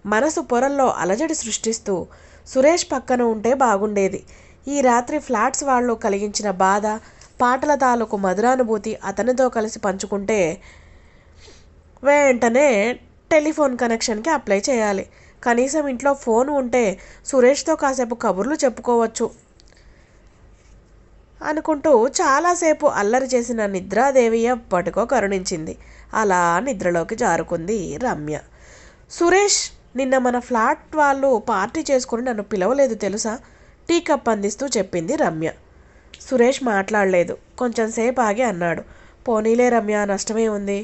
మనసు పొరల్లో అలజడి సృష్టిస్తూ సురేష్ పక్కన ఉంటే బాగుండేది. ఈ రాత్రి ఫ్లాట్స్ వాళ్ళు కలిగించిన బాధ, పాటల తాలూకు మధురానుభూతి అతనితో కలిసి పంచుకుంటే వెంటనే టెలిఫోన్ కనెక్షన్కి అప్లై చేయాలి. కనీసం ఇంట్లో ఫోన్ ఉంటే సురేష్తో కాసేపు కబుర్లు చెప్పుకోవచ్చు అనుకుంటూ చాలాసేపు అల్లరి చేసిన నిద్రాదేవి ఎప్పటికో కరుణించింది. అలా నిద్రలోకి జారుకుంది రమ్య. సురేష్, నిన్న మన ఫ్లాట్ వాళ్ళు పార్టీ చేసుకుని నన్ను పిలవలేదు తెలుసా? టీ కప్ అందిస్తూ చెప్పింది రమ్య. సురేష్ మాట్లాడలేదు. కొంచెం సేపు ఆగి అన్నాడు, పోనీలే రమ్య, నష్టమే ఉంది.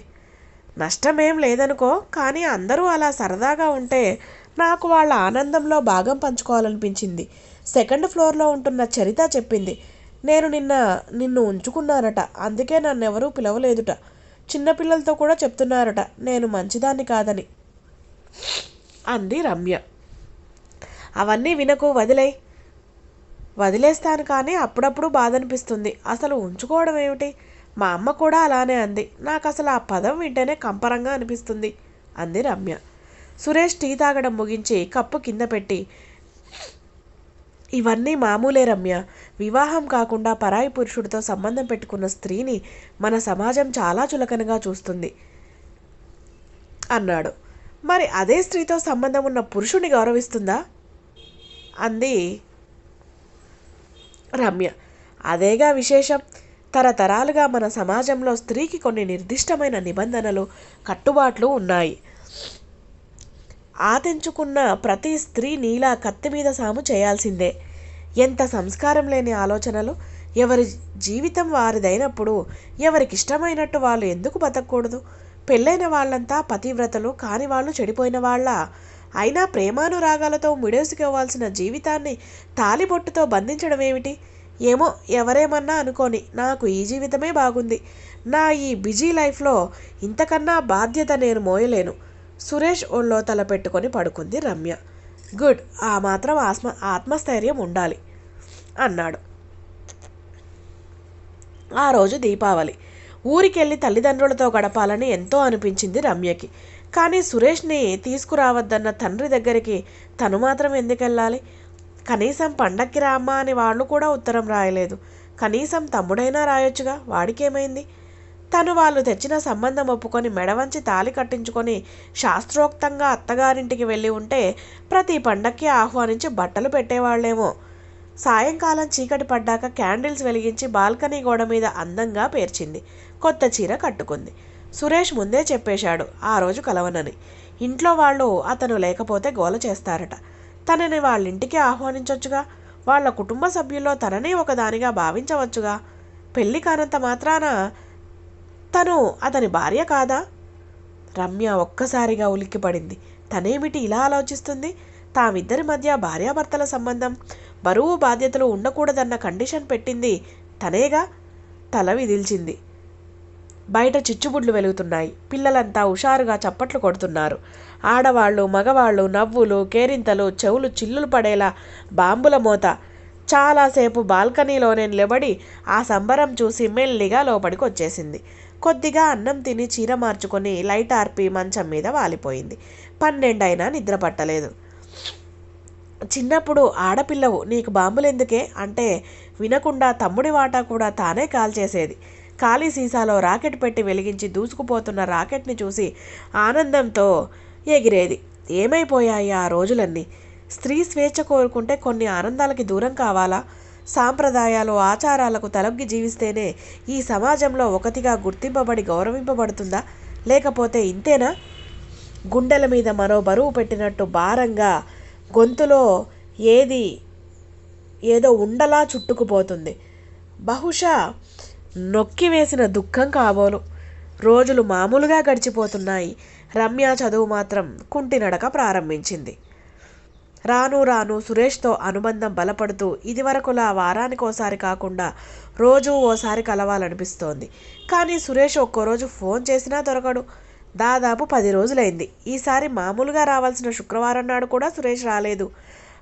నష్టమేం లేదనుకో, కానీ అందరూ అలా సరదాగా ఉంటే నాకు వాళ్ళ ఆనందంలో భాగం పంచుకోవాలనిపించింది. 2nd ఫ్లోర్లో ఉంటున్న చరిత చెప్పింది, నేను నిన్ను ఉంచుకున్నానట, అందుకే నన్నెవరూ పిలవలేదుట. చిన్నపిల్లలతో కూడా చెప్తున్నారట నేను మంచిదాన్ని కాదని అంది రమ్య. అవన్నీ వినకు, వదిలేస్తాను, కానీ అప్పుడప్పుడు బాధ అనిపిస్తుంది. అసలు ఉంచుకోవడం ఏమిటి? మా అమ్మ కూడా అలానే అంది. నాకు అసలు ఆ పదం వింటేనే కంపరంగా అనిపిస్తుంది అంది రమ్య. సురేష్ టీ తాగడం ముగించి కప్పు కింద పెట్టి, ఇవన్నీ మామూలే రమ్య. వివాహం కాకుండా పరాయి పురుషుడితో సంబంధం పెట్టుకున్న స్త్రీని మన సమాజం చాలా చులకనగా చూస్తుంది అన్నాడు. మరి అదే స్త్రీతో సంబంధం ఉన్న పురుషుని గౌరవిస్తుందా అంది రమ్య. అదేగా విశేషం. తరతరాలుగా మన సమాజంలో స్త్రీకి కొన్ని నిర్దిష్టమైన నిబంధనలు, కట్టుబాట్లు ఉన్నాయి. తెంచుకున్న ప్రతి స్త్రీ నీలా కత్తి మీద సాము చేయాల్సిందే. ఎంత సంస్కారం లేని ఆలోచనలు! ఎవరి జీవితం వారిదైనప్పుడు ఎవరికిష్టమైనట్టు వాళ్ళు ఎందుకు బతకూడదు? పెళ్ళైన వాళ్ళంతా పతివ్రతలు కాని వాళ్ళు చెడిపోయిన వాళ్ళ? అయినా ప్రేమానురాగాలతో ముడేసుకోవాల్సిన జీవితాన్ని తాలిబొట్టుతో బంధించడం ఏమిటి? ఏమో, ఎవరేమన్నా అనుకోని, నాకు ఈ జీవితమే బాగుంది. నా ఈ బిజీ లైఫ్లో ఇంతకన్నా బాధ్యత నేను మోయలేను. సురేష్ ఒళ్ళో తల పెట్టుకొని పడుకుంది రమ్య. గుడ్, ఆ మాత్రం ఆత్మస్థైర్యం ఉండాలి అన్నాడు. ఆ రోజు దీపావళి. ఊరికెళ్ళి తల్లిదండ్రులతో గడపాలని ఎంతో అనిపించింది రమ్యకి. కానీ సురేష్ని తీసుకురావద్దన్న తండ్రి దగ్గరికి తను మాత్రం ఎందుకెళ్ళాలి? కనీసం పండక్కి రామ్మా అని వాళ్ళు కూడా ఉత్తరం రాయలేదు. కనీసం తమ్ముడైనా రాయొచ్చుగా, వాడికేమైంది? తను వాళ్ళు తెచ్చిన సంబంధం ఒప్పుకొని మెడవంచి తాళి కట్టించుకొని శాస్త్రోక్తంగా అత్తగారింటికి వెళ్ళి ఉంటే ప్రతి పండక్కి ఆహ్వానించి బట్టలు పెట్టేవాళ్లేమో. సాయంకాలం చీకటి పడ్డాక క్యాండిల్స్ వెలిగించి బాల్కనీ గోడ మీద అందంగా పేర్చింది. కొత్త చీర కట్టుకుంది. సురేష్ ముందే చెప్పేశాడు ఆ రోజు కలవనని. ఇంట్లో వాళ్ళు అతను లేకపోతే గోల చేస్తారట. తనని వాళ్ళింటికి ఆహ్వానించొచ్చుగా. వాళ్ళ కుటుంబ సభ్యుల్లో తనని ఒకదానిగా భావించవచ్చుగా. పెళ్ళి కానంత మాత్రాన తను అతని భార్య కాదా? రమ్య ఒక్కసారిగా ఉలిక్కిపడింది. తనేమిటి ఇలా ఆలోచిస్తుంది? తామిద్దరి మధ్య భార్యాభర్తల సంబంధం, బరువు బాధ్యతలు ఉండకూడదన్న కండిషన్ పెట్టింది తనేగా. తల విదిల్చింది. బయట చిచ్చుబుడ్లు వెలుగుతున్నాయి. పిల్లలంతా హుషారుగా చప్పట్లు కొడుతున్నారు. ఆడవాళ్ళు మగవాళ్ళు నవ్వులు కేరింతలు, చెవులు చిల్లులు పడేలా బాంబుల మోత. చాలాసేపు బాల్కనీలోనే నిలబడి ఆ సంబరం చూసి మెల్లిగా లోపలికి వచ్చేసింది. కొద్దిగా అన్నం తిని చీర మార్చుకొని లైట్ ఆర్పి మంచం మీద వాలిపోయింది. 12 అయినా నిద్ర పట్టలేదు. చిన్నప్పుడు ఆడపిల్లవు, నీకు బాంబులెందుకే అంటే వినకుండా తమ్ముడి వాటా కూడా తానే కాల్చేసేది. ఖాళీ సీసాలో రాకెట్ పెట్టి వెలిగించి దూసుకుపోతున్న రాకెట్ని చూసి ఆనందంతో ఎగిరేది. ఏమైపోయాయి ఆ రోజులన్నీ? స్త్రీ స్వేచ్ఛ కోరుకుంటే కొన్ని ఆనందాలకి దూరం కావాలా? సాంప్రదాయాలు ఆచారాలకు తలొగ్గి జీవిస్తేనే ఈ సమాజంలో ఒకటిగా గుర్తింపబడి గౌరవింపబడుతుందా? లేకపోతే ఇంతేనా? గుండెల మీద మరో బరువు పెట్టినట్టు భారంగా గొంతులో ఏదో ఉండలా చుట్టుకుపోతుంది. బహుశా నొక్కివేసిన దుఃఖం కాబోలు. రోజులు మామూలుగా గడిచిపోతున్నాయి. రమ్య చదువు మాత్రం కుంటినడక ప్రారంభించింది. రాను రాను సురేష్తో అనుబంధం బలపడుతూ ఇదివరకులా వారానికోసారి కాకుండా రోజూ ఓసారి కలవాలనిపిస్తోంది. కానీ సురేష్ ఒక్కోరోజు ఫోన్ చేసినా దొరకడు. దాదాపు 10 రోజులైంది. ఈసారి మామూలుగా రావాల్సిన శుక్రవారం నాడు కూడా సురేష్ రాలేదు.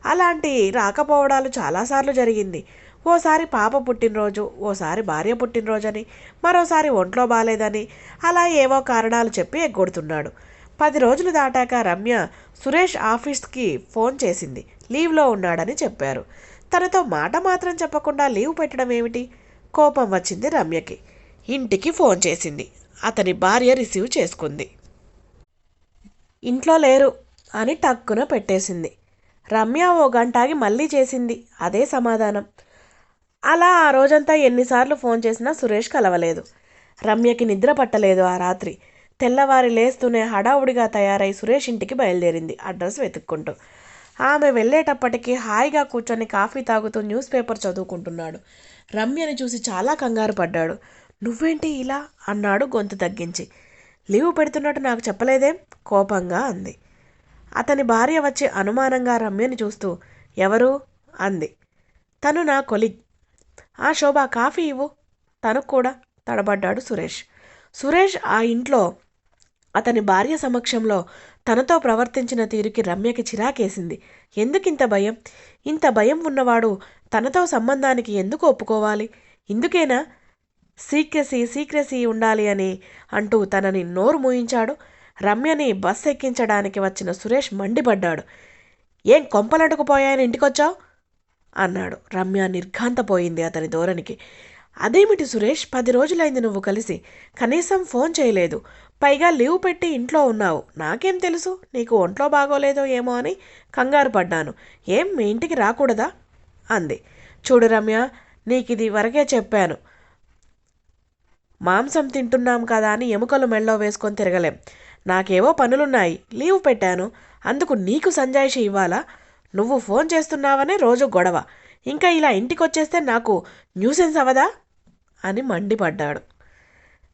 అలాంటి రాకపోవడాలు చాలాసార్లు జరిగింది. ఓసారి పాప పుట్టినరోజు, ఓసారి భార్య పుట్టినరోజని, మరోసారి ఒంట్లో బాలేదని, అలా ఏవో కారణాలు చెప్పి ఎగ్గొడుతున్నాడు. 10 రోజులు దాటాక రమ్య సురేష్ ఆఫీస్కి ఫోన్ చేసింది. లీవ్లో ఉన్నాడని చెప్పారు. తనతో మాట మాత్రం చెప్పకుండా లీవ్ పెట్టడం ఏమిటి? కోపం వచ్చింది రమ్యకి. ఇంటికి ఫోన్ చేసింది. అతని భార్య రిసీవ్ చేసుకుంది. ఇంట్లో లేరు అని టక్కున పెట్టేసింది. రమ్య ఓ గంటాగి మళ్ళీ చేసింది. అదే సమాధానం. అలా ఆ రోజంతా ఎన్నిసార్లు ఫోన్ చేసినా సురేష్ కలవలేదు. రమ్యకి నిద్ర పట్టలేదు ఆ రాత్రి. తెల్లవారి లేస్తూనే హడావుడిగా తయారై సురేష్ ఇంటికి బయలుదేరింది అడ్రస్ వెతుక్కుంటూ. ఆమె వెళ్ళేటప్పటికి హాయిగా కూర్చొని కాఫీ తాగుతూ న్యూస్ పేపర్ చదువుకుంటున్నాడు. రమ్యని చూసి చాలా కంగారు పడ్డాడు. నువ్వేంటి ఇలా అన్నాడు గొంతు తగ్గించి. లీవ్ పెడుతున్నట్టు నాకు చెప్పలేదేం? కోపంగా అంది. అతని భార్య వచ్చి అనుమానంగా రమ్యని చూస్తూ ఎవరు అంది. తను నా కొలీగ్. ఆ శోభ కాఫీ ఇవ్వు. తను కూడా తడబడ్డాడు సురేష్. సురేష్ ఆ ఇంట్లో అతని భార్య సమక్షంలో తనతో ప్రవర్తించిన తీరుకి రమ్యకి చిరాకేసింది. ఎందుకింత భయం? ఇంత భయం ఉన్నవాడు తనతో సంబంధానికి ఎందుకు ఒప్పుకోవాలి? ఇందుకేనా సీక్రెసీ ఉండాలి అని అంటూ తనని నోరు మూయించాడు. రమ్యని బస్ ఎక్కించడానికి వచ్చిన సురేష్ మండిపడ్డాడు. ఏం కొంపలంటుకుపోయాయని ఇంటికొచ్చావు అన్నాడు. రమ్య నిర్ఘాంతపోయింది అతని ధోరణికి. అదేమిటి సురేష్, 10 రోజులైంది నువ్వు కలిసి, కనీసం ఫోన్ చేయలేదు. పైగా లీవ్ పెట్టి ఇంట్లో ఉన్నావు. నాకేం తెలుసు నీకు ఒంట్లో బాగోలేదో ఏమో అని కంగారు పడ్డాను. ఏం మీ ఇంటికి రాకూడదా అంది. చూడు రమ్య, నీకిది వరకే చెప్పాను. మాంసం తింటున్నాం కదా అని ఎముకలు మెళ్ళో వేసుకొని తిరగలేం. నాకేవో పనులున్నాయి, లీవ్ పెట్టాను. అందుకు నీకు సంజాయిషి ఇవ్వాలా? నువ్వు ఫోన్ చేస్తున్నావనే రోజు గొడవ, ఇంకా ఇలా ఇంటికొచ్చేస్తే నాకు న్యూసెన్స్ అవదా అని మండిపడ్డాడు.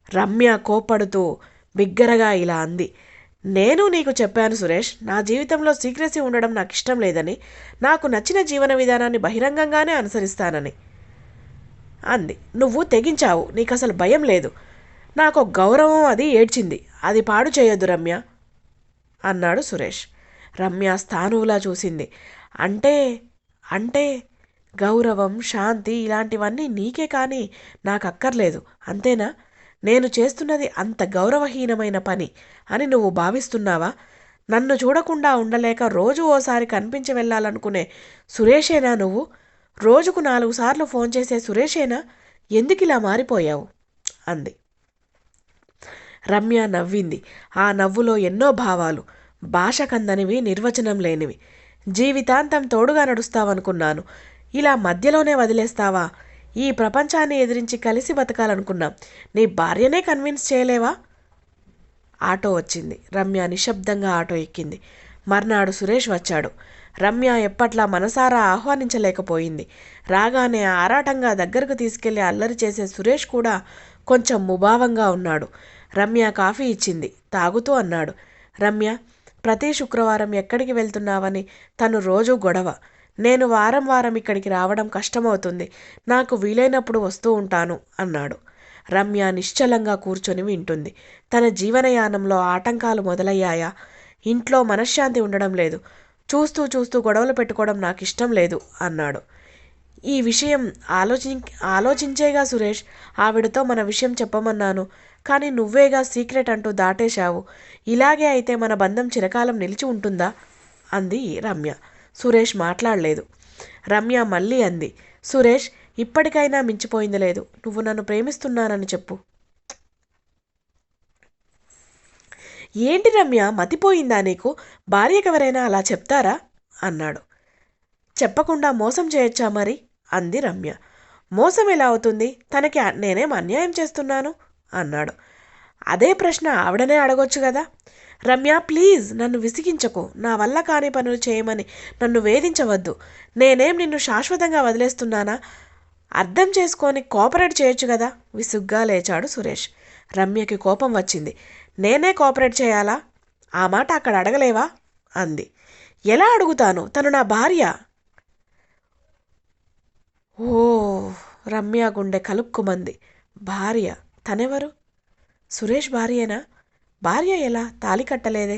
రమ్య కోప్పడుతూ బిగ్గరగా ఇలా అంది, నేను నీకు చెప్పాను సురేష్, నా జీవితంలో సీక్రెసీ ఉండడం నాకు ఇష్టం లేదని, నాకు నచ్చిన జీవన విధానాన్ని బహిరంగంగానే అనుసరిస్తానని అంది. నువ్వు తెగించావు, నీకు అసలు భయం లేదు. నాకు గౌరవం అది ఏడ్చింది, అది పాడు చేయొద్దు రమ్య అన్నాడు సురేష్. రమ్య స్థానువులా చూసింది. అంటే అంటే గౌరవం, శాంతి ఇలాంటివన్నీ నీకే కానీ నాకు అక్కర్లేదు, అంతేనా? నేను చేస్తున్నది అంత గౌరవహీనమైన పని అని నువ్వు భావిస్తున్నావా? నన్ను చూడకుండా ఉండలేక రోజు ఓసారి కనిపించి వెళ్ళాలనుకునే సురేషేనా నువ్వు? రోజుకు 4 సార్లు ఫోన్ చేసే సురేషేనా? ఎందుకు ఇలా మారిపోయావు అంది. రమ్య నవ్వింది. ఆ నవ్వులో ఎన్నో భావాలు, భాష కందనివి, నిర్వచనం లేనివి. జీవితాంతం తోడుగా నడుస్తావనుకున్నాను, ఇలా మధ్యలోనే వదిలేస్తావా? ఈ ప్రపంచాన్ని ఎదిరించి కలిసి బతకాలనుకున్నాం, నీ భార్యనే కన్విన్స్ చేయలేవా? ఆటో వచ్చింది. రమ్య నిశ్శబ్దంగా ఆటో ఎక్కింది. మర్నాడు సురేష్ వచ్చాడు. రమ్య ఎప్పట్లా మనసారా ఆహ్వానించలేకపోయింది. రాగానే ఆరాటంగా దగ్గరకు తీసుకెళ్లి అల్లరి చేసే సురేష్ కూడా కొంచెం ముభావంగా ఉన్నాడు. రమ్య కాఫీ ఇచ్చింది. తాగుతూ అన్నాడు, రమ్య, ప్రతి శుక్రవారం ఎక్కడికి వెళ్తున్నావని తను రోజూ గొడవ. నేను వారం వారం ఇక్కడికి రావడం కష్టమవుతుంది, నాకు వీలైనప్పుడు వస్తూ ఉంటాను అన్నాడు. రమ్య నిశ్చలంగా కూర్చొని వింటుంది. తన జీవనయానంలో ఆటంకాలు మొదలయ్యాయా? ఇంట్లో మనశ్శాంతి ఉండడం లేదు, చూస్తూ చూస్తూ గొడవలు పెట్టుకోవడం నాకు ఇష్టం లేదు అన్నాడు. ఈ విషయం ఆలోచించేగా సురేష్ ఆవిడతో మన విషయం చెప్పమన్నాను, కానీ నువ్వేగా సీక్రెట్ అంటూ దాటేశావు. ఇలాగే అయితే మన బంధం చిరకాలం నిలిచి ఉంటుందా అంది రమ్య. సురేష్ మాట్లాడలేదు. రమ్య మళ్ళీ అంది, సురేష్, ఇప్పటికైనా మించిపోయింది లేదు, నువ్వు నన్ను ప్రేమిస్తున్నానని చెప్పు. ఏంటి రమ్య, మతిపోయిందా నీకు? భార్యకెవరైనా అలా చెప్తారా అన్నాడు. చెప్పకుండా మోసం చేయొచ్చా మరి అంది రమ్య. మోసం ఎలా అవుతుంది? తనకి నేనేం అన్యాయం చేస్తున్నాను అన్నాడు. అదే ప్రశ్న ఆవిడనే అడగొచ్చు కదా. రమ్య, ప్లీజ్ నన్ను విసిగించకు, నా వల్ల కాని పనులు చేయమని నన్ను వేధించవద్దు. నేనేం నిన్ను శాశ్వతంగా వదిలేస్తున్నానా? అర్థం చేసుకొని కోఆపరేట్ చేయొచ్చు కదా. విసుగ్గా లేచాడు సురేష్. రమ్యకి కోపం వచ్చింది. నేనే కోఆపరేట్ చేయాలా? ఆ మాట అక్కడ అడగలేవా అంది. ఎలా అడుగుతాను, తను నా భార్య. ఓ, రమ్య గుండె కలుక్కుమంది. భార్య? తనెవరు? సురేష్ భార్యేనా? భార్య ఎలా? తాళి కట్టలేదే.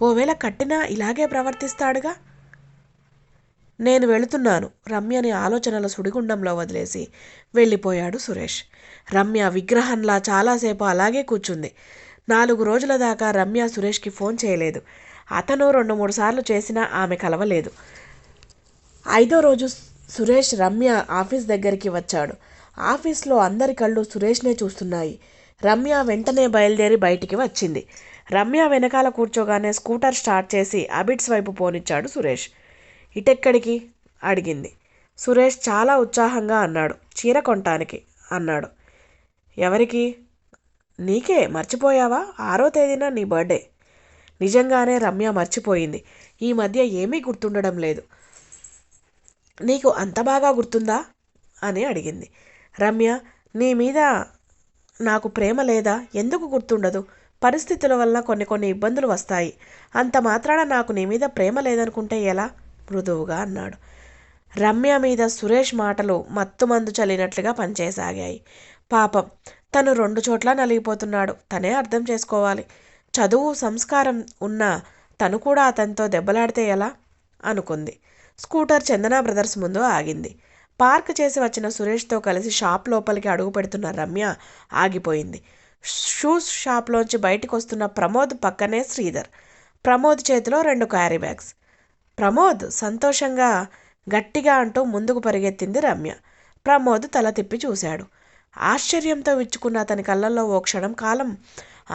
ఓవేళ కట్టినా ఇలాగే ప్రవర్తిస్తాడుగా. నేను వెళుతున్నాను రమ్యని ఆలోచనల సుడిగుండంలో వదిలేసి వెళ్ళిపోయాడు సురేష్. రమ్య విగ్రహంలా చాలాసేపు అలాగే కూర్చుంది. 4 రోజుల దాకా రమ్య సురేష్కి ఫోన్ చేయలేదు. అతను 2-3 సార్లు చేసినా ఆమె కలవలేదు. 5వ రోజు సురేష్ రమ్య ఆఫీస్ దగ్గరికి వచ్చాడు. ఆఫీస్లో అందరి కళ్ళు సురేష్నే చూస్తున్నాయి. రమ్య వెంటనే బయలుదేరి బయటికి వచ్చింది. రమ్య వెనకాల కూర్చోగానే స్కూటర్ స్టార్ట్ చేసి అబిడ్స్ వైపు పోనిచ్చాడు సురేష్. ఇటెక్కడికి అడిగింది. సురేష్ చాలా ఉత్సాహంగా అన్నాడు, చీర కొనటానికి అన్నాడు. ఎవరికి? నీకే, మర్చిపోయావా? 6వ తేదీన నీ బర్త్డే. నిజంగానే రమ్య మర్చిపోయింది. ఈ మధ్య ఏమీ గుర్తుండడం లేదు. నీకు అంత బాగా గుర్తుందా అని అడిగింది. రమ్య, నీ మీద నాకు ప్రేమ లేదా? ఎందుకు గుర్తుండదు? పరిస్థితుల వల్ల కొన్ని ఇబ్బందులు వస్తాయి, అంత మాత్రాన నాకు నీ మీద ప్రేమ లేదనుకుంటే ఎలా మృదువుగా అన్నాడు. రమ్య మీద సురేష్ మాటలు మత్తుమందు చల్లినట్లుగా పనిచేసాగాయి. పాపం, తను 2 చోట్ల నలిగిపోతున్నాడు, తనే అర్థం చేసుకోవాలి. చదువు సంస్కారం ఉన్న తను కూడా అతనితో దెబ్బలాడితే ఎలా అనుకుంది. స్కూటర్ చందన బ్రదర్స్ ముందు ఆగింది. పార్క్ చేసి వచ్చిన సురేష్తో కలిసి షాప్ లోపలికి అడుగు పెడుతున్న రమ్య ఆగిపోయింది. షూస్ షాప్లోంచి బయటికి వస్తున్న ప్రమోద్ పక్కనే శ్రీధర్. ప్రమోద్ చేతిలో 2 క్యారీ బ్యాగ్స్. ప్రమోద్ సంతోషంగా గట్టిగా అంటూ ముందుకు పరిగెత్తింది రమ్య. ప్రమోద్ తల తిప్పి చూశాడు. ఆశ్చర్యంతో విచ్చుకున్న అతని కళ్ళల్లో ఓ క్షణం కాలం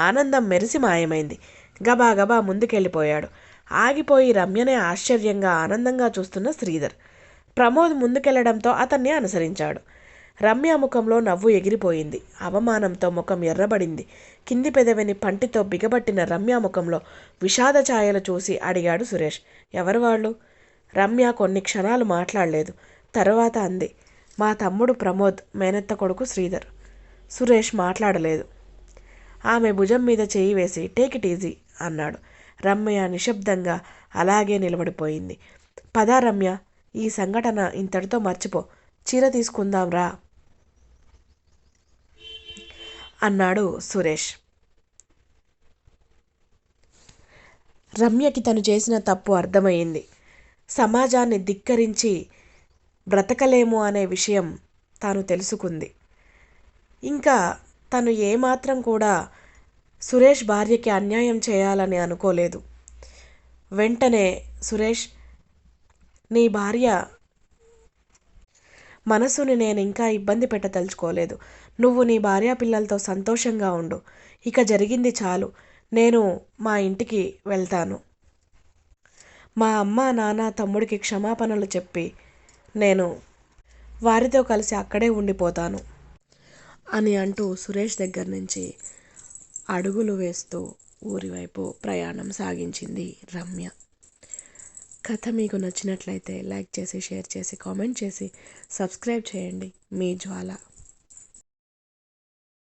ఆనందం మెరిసి మాయమైంది. గబాగబా ముందుకెళ్ళిపోయాడు. ఆగిపోయి రమ్యనే ఆశ్చర్యంగా ఆనందంగా చూస్తున్న శ్రీధర్. ప్రమోద్ ముందుకెళ్లడంతో అతన్ని అనుసరించాడు. రమ్య ముఖంలో నవ్వు ఎగిరిపోయింది. అవమానంతో ముఖం ఎర్రబడింది. కింది పెదవిని పంటితో బిగబట్టిన రమ్య ముఖంలో విషాద ఛాయలు చూసి అడిగాడు సురేష్. ఎవరు వాళ్ళు? రమ్య కొన్ని క్షణాలు మాట్లాడలేదు. తరువాత అంది, మా తమ్ముడు ప్రమోద్, మేనత్త కొడుకు శ్రీధర్. సురేష్ మాట్లాడలేదు. ఆమె భుజం మీద చేయి వేసి టేక్ ఇట్ ఈజీ అన్నాడు. రమ్య నిశ్శబ్దంగా అలాగే నిలబడిపోయింది. పదా రమ్య, ఈ సంఘటన ఇంతటితో మర్చిపో. చీర తీసుకుందాం రా అన్నాడు సురేష్. రమ్యకి తను చేసిన తప్పు అర్థమయ్యింది. సమాజాన్ని ధిక్కరించి బ్రతకలేము అనే విషయం తాను తెలుసుకుంది. ఇంకా తను ఏమాత్రం కూడా సురేష్ భార్యకి అన్యాయం చేయాలని అనుకోలేదు. వెంటనే సురేష్, నీ భార్య మనసుని నేను ఇంకా ఇబ్బంది పెట్టదలుచుకోలేదు. నువ్వు నీ భార్య పిల్లలతో సంతోషంగా ఉండు. ఇక జరిగింది చాలు. నేను మా ఇంటికి వెళ్తాను. మా అమ్మ నాన్న తమ్ముడికి క్షమాపణలు చెప్పి నేను వారితో కలిసి అక్కడే ఉండిపోతాను అని అంటూ సురేష్ దగ్గర నుంచి అడుగులు వేస్తూ ఊరి వైపు ప్రయాణం సాగించింది రమ్య. కథ మీకు నచ్చినట్లయితే లైక్ చేసి, షేర్ చేసి, కామెంట్ చేసి, సబ్స్క్రైబ్ చేయండి. మీ జ్వాల.